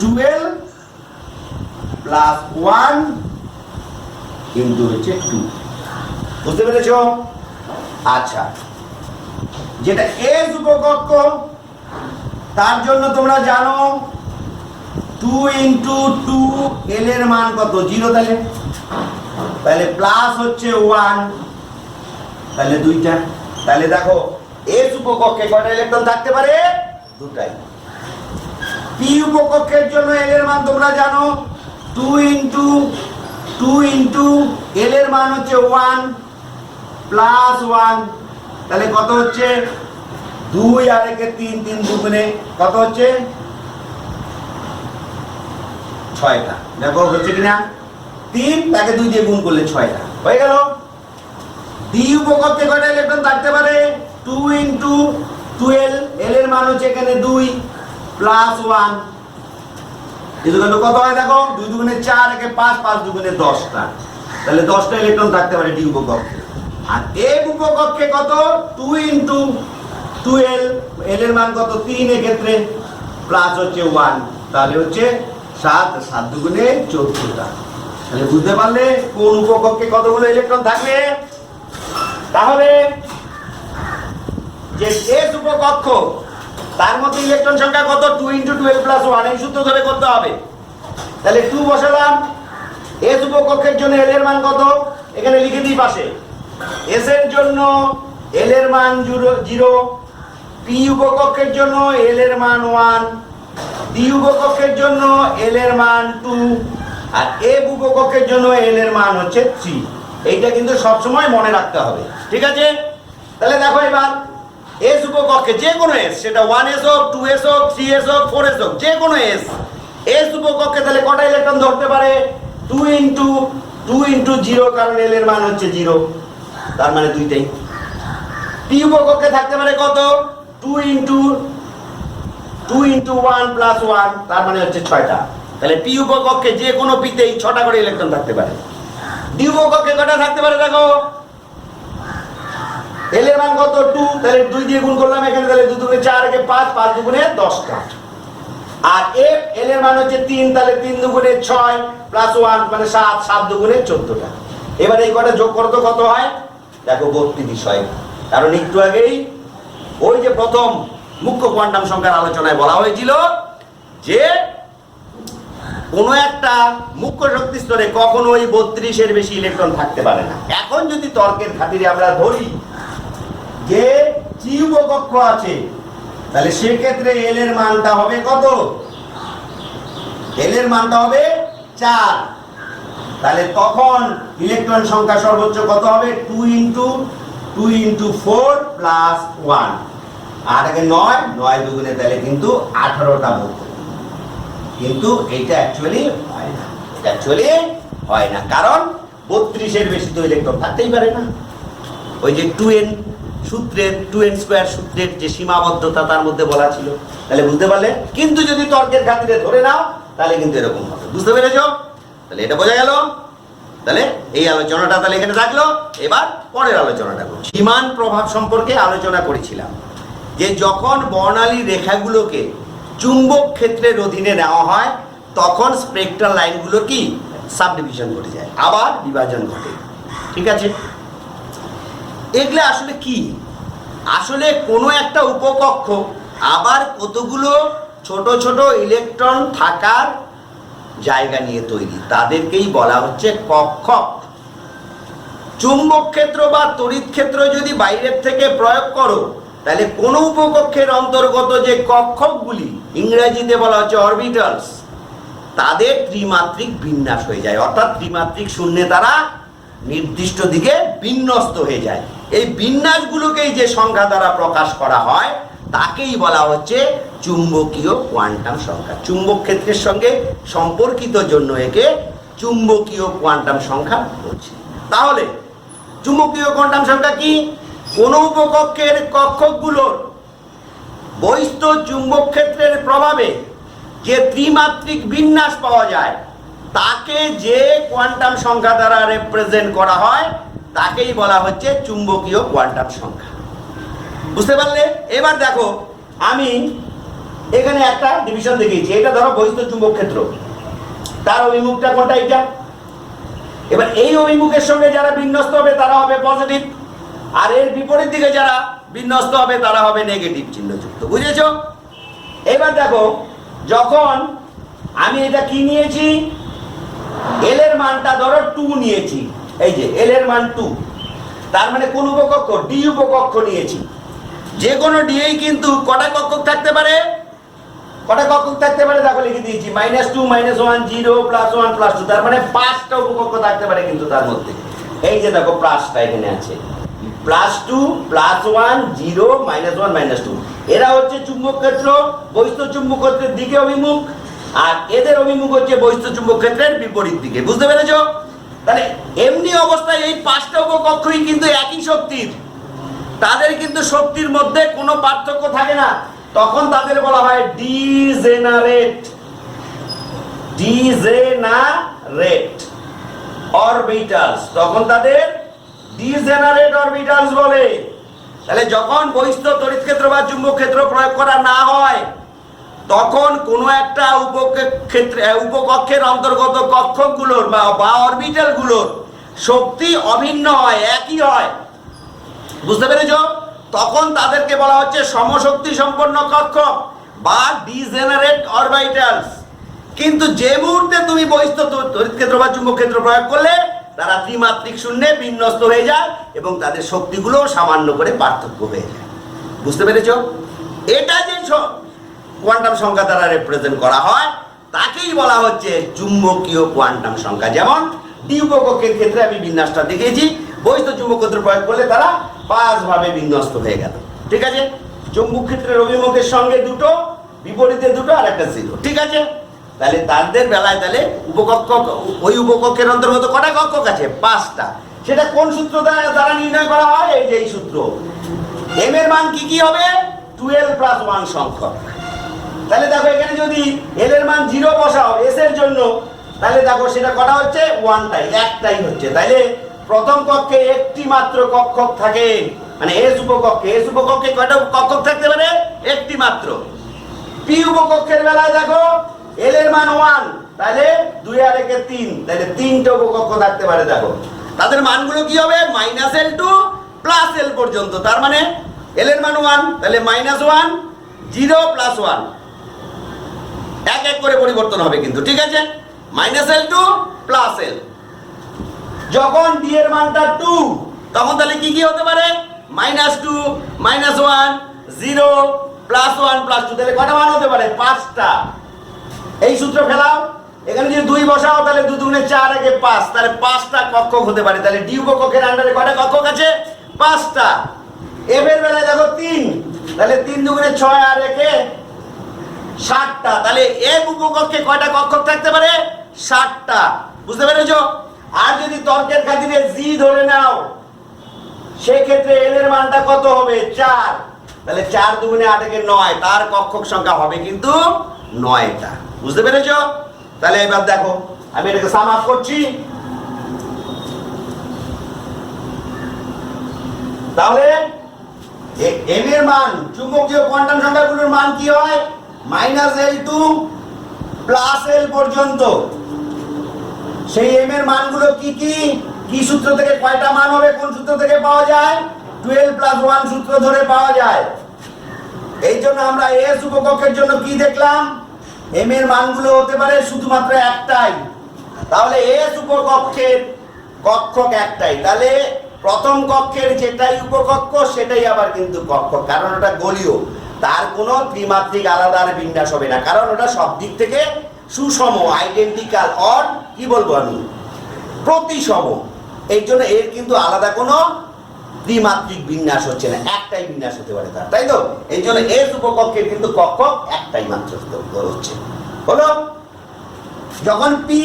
12 + 1 কিন্তু হচ্ছে 2। বুঝতে পেরেছো? আচ্ছা, যেটা এস উপকক্ষ তার জন্য তোমরা জানো 2 × 2 L এর মান কত? 0। তাহলে প্লাস হচ্ছে 1, তাহলে 2টা। তাহলে দেখো এস উপকক্ষে কয়টা ইলেকট্রন থাকতে পারে? 2টাই। পি উপকক্ষের জন্য এল এর মান তোমরা জানো 2 × 2 × L এর মান হচ্ছে 1 + 1, তাহলে কত হচ্ছে? 2 আর 1 3, 3 2 কত হচ্ছে? 6টা। দেখো হচ্ছে কিনা? 3 তাকে 2 দিয়ে গুণ করলে 6টা হয়ে গেল। ডি উপকক্ষে কয়টা ইলেকট্রন থাকতে পারে? 2 × 12, L এর মান হচ্ছে এখানে 2 + 1, এগুলো কত হয়? দেখো 2 2 4, 1 5, 5 2 10টা, তাহলে 10টা ইলেকট্রন থাকতে পারে ডি উপকক্ষে। আর এফ উপকক্ষে কত? 2 × 12, L এর মান কত? 3 এক্ষেত্রে, প্লাস হচ্ছে 1, তাহলে হচ্ছে 7, 7 2 14টা। তাহলে বুঝতে পারলে কোন উপকক্ষে কতগুলো ইলেকট্রন থাকবে? তাহলে যে এস উপকক্ষ তার মধ্যে ইলেকট্রন সংখ্যা কত? 2 × 12 + 1, এই সূত্র ধরে করতে হবে। তাহলে 2 বসালাম। এস উপকক্ষের জন্য এল এর মান কত? এখানে লিখে দিই পাশে। এস এর জন্য এল এর মান 0, পি উপকক্ষের জন্য এল এর মান 1, ডি উপকক্ষের জন্য এল এর মান 2, আর এফ উপকক্ষের জন্য এল এর মান হচ্ছে 3। এইটা কিন্তু সবসময় মনে রাখতে হবে। ঠিক আছে? তাহলে দেখো এবার এস উপকক্ষে যে কোনো এস, সেটা 1s হোক, 2s হোক, 3s হোক, 4s হোক, যে কোনো এস, এস উপকক্ষে তাহলে কটা ইলেকট্রন ধরতে পারে? 2 ইন্টু 0, কারণ এল এর মান হচ্ছে 0, তার মানে দুইটাই। পি উপকক্ষে থাকতে পারে কত? 2 ইন্টু 1 প্লাস 1, তার মানে হচ্ছে 6টা। তাহলে পি উপকক্ষে যে কোনো পিতেই 6টা করে ইলেকট্রন থাকতে পারে। ডি উপকক্ষে কটা থাকতে পারে দেখো, এল এর মান কত? 2, তাহলে 2 দিয়ে গুণ করলাম এখানে, তাহলে 2 দুগুণে 4, একে 5, 5 দুগুণে 10টা। আর এফ, এল এর মান হচ্ছে 3, তাহলে 3 দুগুণে 6 প্লাস 1 মানে 7, 7 দুগুণে 14টা। এবার এই কটা যোগ করতে কত হয়? দেখো 32 হয়। কারণ একটু আগেই ওই যে প্রথম মুখ্য কোয়ান্টাম সংখ্যার আলোচনায় বলা হয়েছিল যে কোনো একটা মুখ্য শক্তি স্তরে কখনোই 32-এর বেশি ইলেকট্রন থাকতে পারে না। এখন যদি তর্কের খাতিরে আমরা ধরি যে টি উপকক্ষ আছে, তাহলে সেক্ষেত্রে এল এর মানটা হবে কত? এল এর মানটা হবে 4। তাহলে তখন ইলেকট্রন সংখ্যা সর্বোচ্চ কত হবে? 2 ইন্টু 4 প্লাস 1, আর আগে 9 দুগুণে তাহলে কিন্তু 18টা বলতে। কিন্তু এইটা অ্যাকচুয়ালি হয় না, কারণ 32-এর বেশি তো ইলেকট্রন থাকতেই পারে না। ওই যে 2n স্কয়ার সূত্রের যে সীমাবদ্ধতা তার মধ্যে বলা ছিল, তাহলে বুঝতে পারলে। কিন্তু যদি তর্কের খাতিরে ধরে নাও তাহলে কিন্তু এরকম হবে, বুঝতে পেরেছো? তাহলে এটা বোঝা গেল। তাহলে এই আলোচনাটা তাহলে এখানে থাকলো। এবার পরের আলোচনাটা করব। সীমান প্রভাব সম্পর্কে আলোচনা করেছিলাম যে যখন বর্ণালী রেখাগুলোকে চুম্বক ক্ষেত্রের অধীনে নেওয়া হয় তখন স্পেকট্রাল লাইনগুলো কি সাবডিভিশন ঘটে যায়, আবার বিভাজন ঘটে। ঠিক আছে, এগুলো আসলে কি? আসলে কোনো একটা উপকক্ষ আবার কতগুলো ছোট ছোট ইলেকট্রন থাকার জায়গা নিয়ে তৈরি, তাদেরকেই বলা হচ্ছে কক্ষক। চুম্বক ক্ষেত্র বা তড়িৎ ক্ষেত্র যদি বাইরের থেকে প্রয়োগ করো তাহলে কোন উপকক্ষের অন্তর্গত যে কক্ষকগুলি, ইংরেজিতে বলা হচ্ছে অরবিটালস, তাদের ত্রিমাত্রিক বিন্যাস হয়ে যায়, অর্থাৎ ত্রিমাত্রিক শূন্যে তারা নির্দিষ্ট দিকে বিন্যস্ত হয়ে যায়। এই বিন্যাসগুলোকেই যে সংখ্যা দ্বারা প্রকাশ করা হয় তাকেই বলা হচ্ছে চুম্বকীয় কোয়ান্টাম সংখ্যা। চুম্বক ক্ষেত্রের সঙ্গে সম্পর্কিত জন্য একে চুম্বকীয় কোয়ান্টাম সংখ্যা বলছি। তাহলে চুম্বকীয় কোয়ান্টাম সংখ্যা কি? কোন উপকক্ষের কক্ষকগুলোর বহিস্থ চুম্বক ক্ষেত্রের প্রভাবে যে ত্রিমাত্রিক বিন্যাস পাওয়া যায় তাকে যে কোয়ান্টাম সংখ্যা দ্বারা রিপ্রেজেন্ট করা হয় তাকেই বলা হচ্ছে চুম্বকীয় কোয়ান্টাম সংখ্যা। বুঝতে পারলে? এবার দেখো, আমি এখানে একটা ডিভিশন দেখিয়েছি। এটা ধরো বহিস্থ চুম্বক ক্ষেত্র, তার অভিমুখটা কোনটা? এটা। এবার এই অভিমুখের সঙ্গে যারা বিন্যস্ত হবে তারা হবে পজিটিভ, আর এর বিপরীত দিকে যারা বিন্যস্ত হবে তারা হবে নেগেটিভ চিহ্নযুক্ত। বুঝেছো? এবার দেখো, যখন আমি এটা কি নিয়েছি, এল এর মানটা ধরো 2 নিয়েছি, এই যে এল এর মান 2, তার মানে কোন উপকক্ষ? ডি উপকক্ষ নিয়েছি। যে কোনো ডিএই কিন্তু কটা কক্ষক থাকতে পারে? কটা কক্ষক থাকতে পারে দেখো লিখে দিয়েছি, -2, -1, 0, +1, +2, তার মানে 5টা উপকক্ষ থাকতে পারে। কিন্তু তার মধ্যে এই যে দেখো প্লাসটা এখানে আছে, +2, +1, 0, -1, -2, এরা হচ্ছে চুম্বক ক্ষেত্র বহিস্থ চুম্বক ক্ষেত্রের দিকে অভিমুখ, আর এদের অভিমুখ হচ্ছে বহিস্থ চুম্বক ক্ষেত্রের বিপরীত দিকে। বুঝতে পেরেছো? তাহলে এমনি অবস্থায় এই 5টা উপকক্ষই কিন্তু একই শক্তির, তাদের কিন্তু শক্তির মধ্যে কোনো পার্থক্য থাকে না। তখন তাদের বলা হয় ডিজেনারেট অরবিটালস। তখন তাদের ডিজেনারেট অরবিটালস বলে। তাহলে যখন বহিস্থ তড়িৎ ক্ষেত্র বা চুম্বক ক্ষেত্র প্রয়োগ করা না হয় তখন কোনো একটা উপকক্ষের অন্তর্গত কক্ষকগুলোর বা অরবিটালগুলোর শক্তি অভিন্ন হয়, একই হয়। বুঝতে পেরেছো? তখন তাদেরকে বলা হচ্ছে সমশক্তি সম্পন্ন কক্ষক বা ডিজেনারেট অরবিটালস। কিন্তু যে মুহূর্তে তুমি বহিস্থ তড়িৎ ক্ষেত্র বা চুম্বক ক্ষেত্র প্রয়োগ করলে তারা ত্রিমাত্রিক শূন্যে বিন্যস্ত হয়ে যায় এবং তাদের শক্তিগুলো সামান্য করে পার্থক্য হয়ে যায়। বুঝতে পেরেছো? এটা যে কোয়ান্টাম সংখ্যা দ্বারা রিপ্রেজেন্ট করা হয় তাকেই বলা হচ্ছে চুম্বকীয় কোয়ান্টাম সংখ্যা। যেমন ডি উপকক্ষের ক্ষেত্রে আমি বিন্যাসটা দেখিয়েছি, বহিস্থ চুম্বক ক্ষেত্র প্রয়োগ করলে তারা 5 ভাবে বিন্যস্ত হয়ে গেল। ঠিক আছে, চুম্বক ক্ষেত্রের অভিমুখের সঙ্গে দুটো, বিপরীতে দুটো, আর একটা জিরো। ঠিক আছে, তাহলে তাদের বেলায় তাহলে উপকক্ষক, ওই উপকক্ষের অন্তর্গত কটা কক্ষক আছে? 5টা। সেটা কোন সূত্র দ্বারা নির্ণয় করা হয়? এই যে এই সূত্র। এম এর মান কি কি হবে? 12 + 1 সংখ্যক। তাহলে দেখো এখানে যদি এল এর মান 0 বসাও এস এর জন্য, তাহলে দেখো সেটা কটা হচ্ছে? 1টাই, একটাই হচ্ছে। তাহলে প্রথম কক্ষে একটি মাত্র কক্ষক থাকে, মানে এস উপকক্ষে কয়টা কক্ষক থাকতে পারে? একটি মাত্র। পি উপকক্ষের বেলায় দেখো এল এর মান 1, তাহলে 2 আর 1 এ 3, তাহলে 3টে উপকক্ষ থাকতে পারে। দেখো তাদের মানগুলো কি হবে? -L টু +L পর্যন্ত। তার মানে এল এর মান 1, তাহলে -1, 0 + 1, এক এক করে পরিবর্তন হবে কিন্তু। ঠিক আছে, -L টু +L। যখন ডি এর মানটা 2, তখন তাহলে কি কি হতে পারে? -2, -1, 0, +1, +2, তাহলে কটা মান হতে পারে? 5টা। এই সূত্র ফেলাও, এখানে যদি 2 বসাও তাহলে 2 দুগুণে 4, 1 এ 5, তাহলে 5টা কক্ষক হতে পারে। তাহলে ডি উপকক্ষের আন্ডারে কয়টা কক্ষক আছে? 5টা। এফ এর বেলায় দেখো 3, তাহলে 3 দুগুণে 6, আর 1 এ 7টা। তাহলে এফ উপকক্ষে কয়টা কক্ষক থাকতে পারে? 7টা। বুঝতে পেরেছো? আর যদি তর্কের খাতিরে জি ধরে নাও, সেই ক্ষেত্রে এল এর মানটা কত হবে? 4। তাহলে 4 দুগুণে 8, 1 এ 9, তার কক্ষক সংখ্যা হবে কিন্তু 9টা। বুঝতে পেরেছো? তাহলে এবার দেখো আমি এটাকে সাম আপ করছি। তাহলে এম এর মান, চুম্বকীয় কোয়ান্টাম সংখ্যাগুলোর মান কি হয়? -L টু +L পর্যন্ত। সেই এম এর মানগুলো কি কি? কি সূত্র থেকে কয়টা মান হবে? কোন সূত্র থেকে পাওয়া যায়? 12 + 1 সূত্র ধরে পাওয়া যায়। এই জন্য আমরা এস উপকক্ষের জন্য কি দেখলাম? এম এর মানগুলো হতে পারে শুধুমাত্র একটাই। তাহলে এস উপকক্ষের কক্ষক একটাই, তাহলে প্রথম কক্ষের যেটাই উপকক্ষ সেটাই আবার কিন্তু কক্ষক, কারণ ওটা গোলীয়, তার কোনো ত্রিমাত্রিক আলাদা বিন্যাস হবে না, কারণ ওটা সব দিক থেকে সুষম, আইডেন্টিক্যাল, অর কি বলবো আমি, প্রতিসম। এই জন্য এর কিন্তু আলাদা কোনো দ্বিমাত্রিক বিন্যাস হচ্ছে না, একটাই বিন্যাস হতে পারে তার, তাই তো? এই জন্য এস উপকক্ষের কিন্তু কক্ষক একটাই মাত্র হচ্ছে। হলো? যখন পি,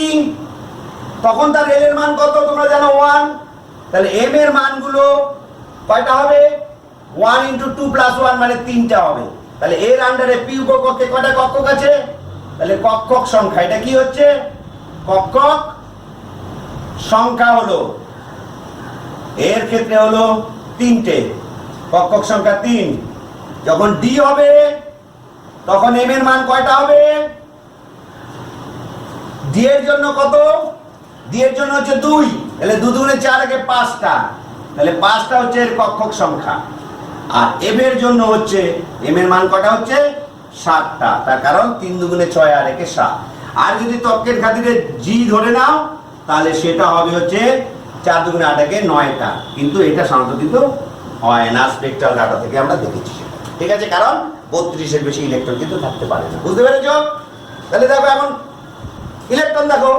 তখন তার এল এর মান কত তোমরা জানো? 1। তাহলে এম এর মানগুলো কয়টা হবে? 1 × 2 + 1 মানে 3টা হবে। তাহলে এর আন্ডারে পি উপকক্ষে কয়টা কক্ষক আছে? তাহলে কক্ষক সংখ্যা, এটা কি হচ্ছে? কক্ষক সংখ্যা হলো, এর ক্ষেত্রে হলো 3টে, কক্ষক সংখ্যা 3। যখন ডি হবে তখন এম এর মান কয়টা হবে? ডি এর জন্য কত? ডি এর জন্য হচ্ছে 2, তাহলে 2 দুগুণে 4, 1 এ 5টা, তাহলে 5টা হচ্ছে এর কক্ষক সংখ্যা। আর এম এর জন্য হচ্ছে, এম এর মান কয়টা হচ্ছে? 7টা, তার কারণ 3 দুগুণে 6, আর 1 এ 7। আর যদি তর্কের খাতিরে জি ধরে নাও, তাহলে সেটা হবে হচ্ছে 4 দুগুণে 8, 1 এ 9টা। কিন্তু এটা সাধারণত কিন্তু হয় না, স্পেকট্রাল ডাটা থেকে আমরা দেখেছি সেটা। ঠিক আছে, কারণ 32 এর বেশি ইলেকট্রন কিন্তু থাকতে পারে না। বুঝতে পেরেছো? তাহলে দেখো এখন ইলেকট্রন, দেখো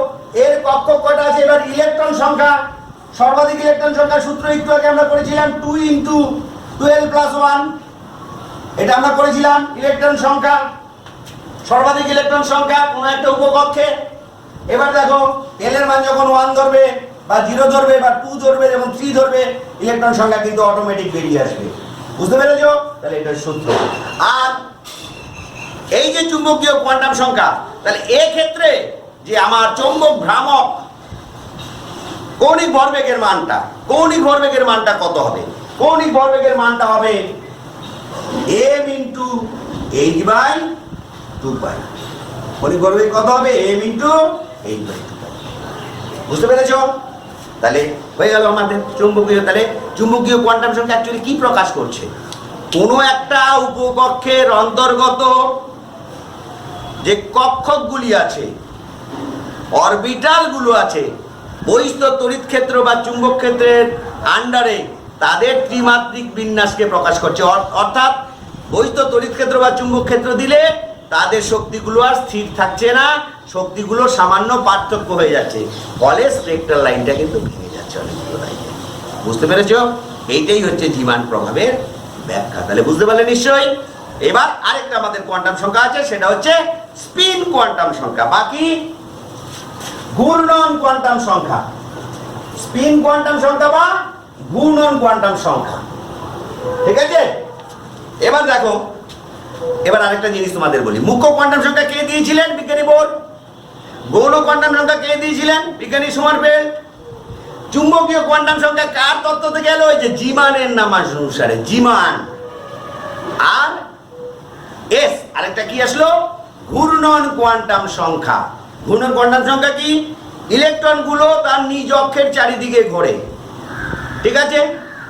এর কক্ষক কয়টা আছে? এবার ইলেকট্রন সংখ্যা, সর্বাধিক ইলেকট্রন সংখ্যার সূত্র একটু আগে আমরা করেছিলাম, 2 × 12 + 1, এটা আমরা করেছিলাম। ইলেকট্রন সংখ্যা, সর্বাধিক ইলেকট্রন সংখ্যা কোন একটা উপকক্ষে। এবার দেখো এল এর মান যখন 1 ধরবে বা 0 ধরবে বা 2 ধরবে, যখন 3 ধরবে, ইলেকট্রন সংখ্যা কিন্তু অটোমেটিক বেরিয়ে আসবে। বুঝতে পেরেছো? তাহলে এটা সূত্র। আর এই যে চুম্বকীয় কোয়ান্টাম সংখ্যা, তাহলে এই ক্ষেত্রে যে আমার চৌম্বক ভ্রামক কৌণিক ভরবেগের মানটা, কৌণিক ভরবেগের মানটা কত হবে? কৌণিক ভরবেগের মানটা হবে m × h/2π। কৌণিক ভরবেগ কত হবে? m × h/2π। বুঝতে পেরেছো? তাহলে হয়ে গেল আমাদের চুম্বকীয়। তাহলে চুম্বকীয় কোয়ান্টাম সংখ্যা অ্যাকচুয়ালি কি প্রকাশ করছে? কোনো একটা উপকক্ষের অন্তর্গত যে কক্ষকগুলি আছে, অরবিটালগুলো আছে, বহিঃস্থ তড়িৎ ক্ষেত্র বা চুম্বক ক্ষেত্রের আন্ডারে তাদের ত্রিমাত্রিক বিন্যাসকে প্রকাশ করছে। অর্থাৎ বহিঃস্থ তড়িৎ ক্ষেত্র বা চুম্বক ক্ষেত্র দিলে তাদের শক্তিগুলো আর স্থির থাকছে না, শক্তিগুলো সামান্য পার্থক্য হয়ে যাচ্ছে, ফলে স্পেকট্রাল লাইনটা কিন্তু ভেঙে যাচ্ছে অনেকগুলো লাইনে। বুঝতে পেরেছো? এইটাই হচ্ছে জীবাণ প্রভাবের ব্যাখ্যা। তাহলে বুঝতে পারলে নিশ্চয়ই। এবার আরেকটা আমাদের কোয়ান্টাম সংখ্যা আছে, সেটা হচ্ছে স্পিন কোয়ান্টাম সংখ্যা। বাকি ঘূর্ণন কোয়ান্টাম সংখ্যা, স্পিন কোয়ান্টাম সংখ্যা বা ঘূর্ণন কোয়ান্টাম সংখ্যা। ঠিক আছে, এবার দেখো, এবার আরেকটা জিনিস তোমাদের বলি। মুখ্য কোয়ান্টাম সংখ্যা কে দিয়েছিলেন? বিজ্ঞানী বোর। গৌণ কোয়ান্টাম সংখ্যা কে দিয়েছিলেন? বিজ্ঞানী সোমারফেল্ড। চুম্বকীয় কোয়ান্টাম সংখ্যা কার তত্ত্ব থেকে এলো? ওই যে জিমানের নাম অনুসারে, জিমান। আর এস আরেকটা কি আসলো? ঘূর্ণন কোয়ান্টাম সংখ্যা। ঘূর্ণন কোয়ান্টাম সংখ্যা কি? ইলেকট্রন গুলো তার নিজ অক্ষের চারিদিকে ঘোরে। ঠিক আছে,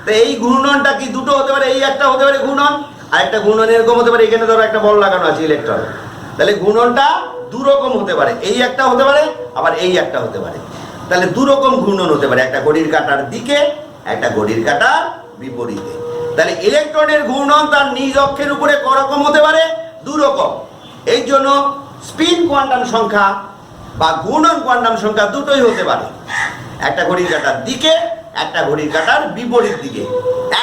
তো এই ঘূর্ণনটা কি দুটো হতে পারে? এই একটা হতে পারে ঘূর্ণন, আর একটা ঘূর্ণন এরকম হতে পারে। এখানে ধরো একটা বল লাগানো আছে ইলেকট্রন, তাহলে ঘূর্ণনটা দু রকম হতে পারে। এই একটা হতে পারে, আবার এই একটা হতে পারে। তাহলে দু রকম ঘূর্ণন হতে পারে, একটা ঘড়ির কাঁটার দিকে, একটা ঘড়ির কাঁটার বিপরীতে। তাহলে ইলেকট্রনের ঘূর্ণন তার নিজ অক্ষের উপরে করকম হতে পারে? দু রকম। এই জন্য স্পিন কোয়ান্টাম সংখ্যা বা ঘূর্ণন কোয়ান্টাম সংখ্যা দুটোই হতে পারে, একটা ঘড়ির কাঁটার দিকে, একটা ঘড়ির কাঁটার বিপরীত দিকে।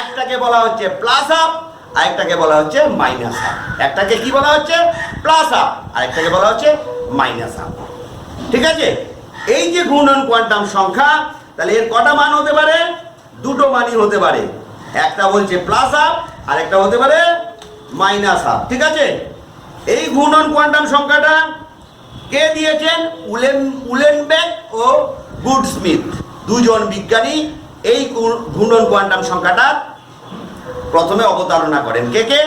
একটাকে বলা হচ্ছে প্লাস আপ, আরেকটাকে বলা হচ্ছে মাইনাস আপ। একটাকে কি বলা হচ্ছে? প্লাস আপ, আরেকটাকে বলা হচ্ছে মাইনাস আপ। ঠিক আছে, এই যে ঘূর্ণন কোয়ান্টাম সংখ্যা, তাহলে এর কটা মান হতে পারে? দুটো মানই হতে পারে। একটা বলছে প্লাস আপ, আর একটা হতে পারে মাইনাস আপ। ঠিক আছে, এই ঘূর্ণন কোয়ান্টাম সংখ্যাটা কে দিয়েছেন? উলেনবেক ও গুডস্মিথ, দুজন বিজ্ঞানী এই ঘূর্ণন কোয়ান্টাম সংখ্যাটা প্রথমে অবতারণা করেন। কে কে?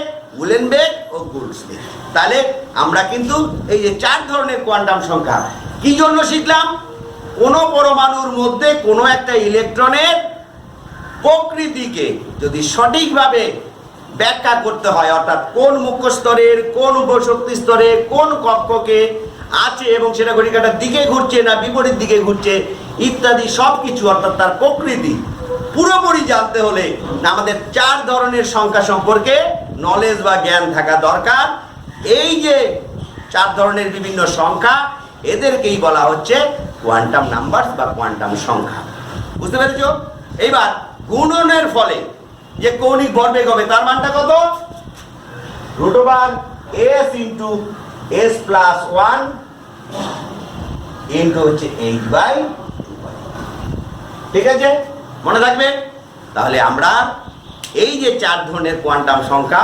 উলেনবেক ও গুডস্মিথ। তাহলে আমরা কিন্তু এই যে চার ধরনের কোয়ান্টাম সংখ্যা কি জন্য শিখলাম? কোন পরমাণুর মধ্যে কোনো একটা ইলেকট্রনের প্রকৃতিকে যদি সঠিকভাবে ব্যাখ্যা করতে হয়, অর্থাৎ কোন মুখ্য স্তরের, কোন উপশক্তি স্তরে, কোন কক্ষকে আছে এবং সেটা ঘড়ির কাঁটার দিকে ঘুরছে না বিপরীত দিকে ঘুরছে ইত্যাদি সব কিছু, অর্থাৎ তার প্রকৃতি পুরোপুরি জানতে হলে আমাদের চার ধরনের সংখ্যা সম্পর্কে নলেজ বা জ্ঞান থাকা দরকার। এই যে চার ধরনের বিভিন্ন সংখ্যা, এদেরকেই বলা হচ্ছে কোয়ান্টাম নাম্বার বা কোয়ান্টাম সংখ্যা। বুঝতে পেরেছ? এইবার গুণনের ফলে যে কৌণিক ভরবেগ হবে তার মানটা কত? √s into s plus 1 into হচ্ছে h/2। ঠিক আছে, মনে থাকবে? তাহলে আমরা এই যে চার ধরনের কোয়ান্টাম সংখ্যা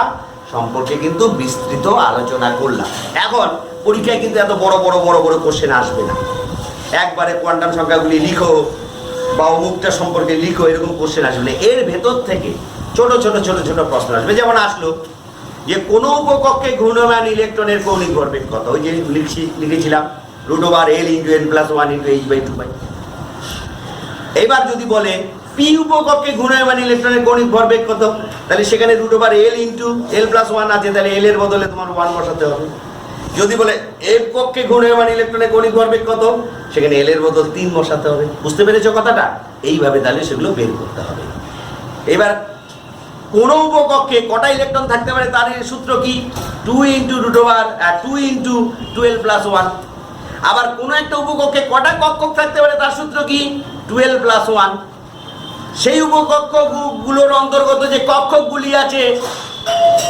সম্পর্কে কিন্তু বিস্তৃত আলোচনা করলাম। এখন পরীক্ষায় কিন্তু এত বড় বড় বড় বড় কোশ্চেন আসবে না। একবারে কোয়ান্টাম সংখ্যাগুলি লিখো বা অমুকটা সম্পর্কে লিখো, এরকম কোশ্চেন আসবে না। এর ভেতর থেকে ছোট ছোট ছোট ছোট প্রশ্ন আসবে। যেমন আসলো যে কোনো উপকক্ষে ঘূর্ণমান ইলেকট্রনের কৌণিক ভরবেগ কত? ওই যে লিখেছিলাম √l into n plus 1 into h/2। এবার যদি বলে পি উপকক্ষে ঘূর্ণায়মান ইলেকট্রনের কৌণিক ভরবেগ কত, তাহলে সেখানে √l ইন্টু l প্লাস 1 আছে, তাহলে l এর বদলে তোমার 1 বসাতে হবে। যদি বলে এফ কক্ষে ঘূর্ণায়মান ইলেকট্রনের কৌণিক ভরবেগ কত, সেখানে l এর বদল 3 বসাতে হবে। বুঝতে পেরেছো কথাটা? এইভাবে তাহলে সেগুলো বের করতে হবে। এবার কোন উপকক্ষে কটা ইলেকট্রন থাকতে পারে তার সূত্র কি? 2 ইন্টু 12 প্লাস 1। আবার কোন একটা উপকক্ষে কটা কক্ষক থাকতে পারে তার সূত্র কি? 12 প্লাস 1। সেই উপকক্ষগুলোর অন্তর্গত যে কক্ষকগুলি আছে,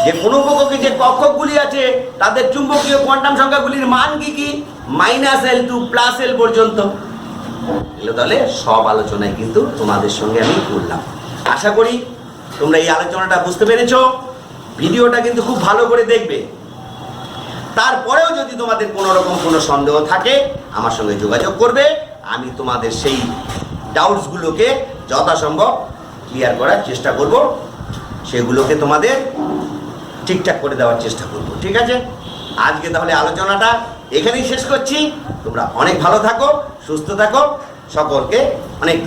যে কোন উপকক্ষে যে কক্ষকগুলি আছে তাদের চুম্বকীয় কোয়ান্টাম সংখ্যাগুলির মান কি কি? -l টু +l পর্যন্ত। এগুলো তাহলে সব আলোচনায় কিন্তু তোমাদের সঙ্গে আমি করলাম। আশা করি তোমরা এই আলোচনাটা বুঝতে পেরেছো। ভিডিওটা কিন্তু খুব ভালো করে দেখবে। তারপরেও যদি তোমাদের কোনো রকম কোনো সন্দেহ থাকে আমার সঙ্গে যোগাযোগ করবে। আমি তোমাদের সেই ডাউটসগুলোকে যথাসম্ভব ক্লিয়ার করার চেষ্টা করব, সেগুলোকে তোমাদের ঠিকঠাক করে দেওয়ার চেষ্টা করব। ঠিক আছে, আজকে তাহলে আলোচনাটা এখানেই শেষ করছি। তোমরা অনেক ভালো থাকো, সুস্থ থাকো, সকলকে অনেক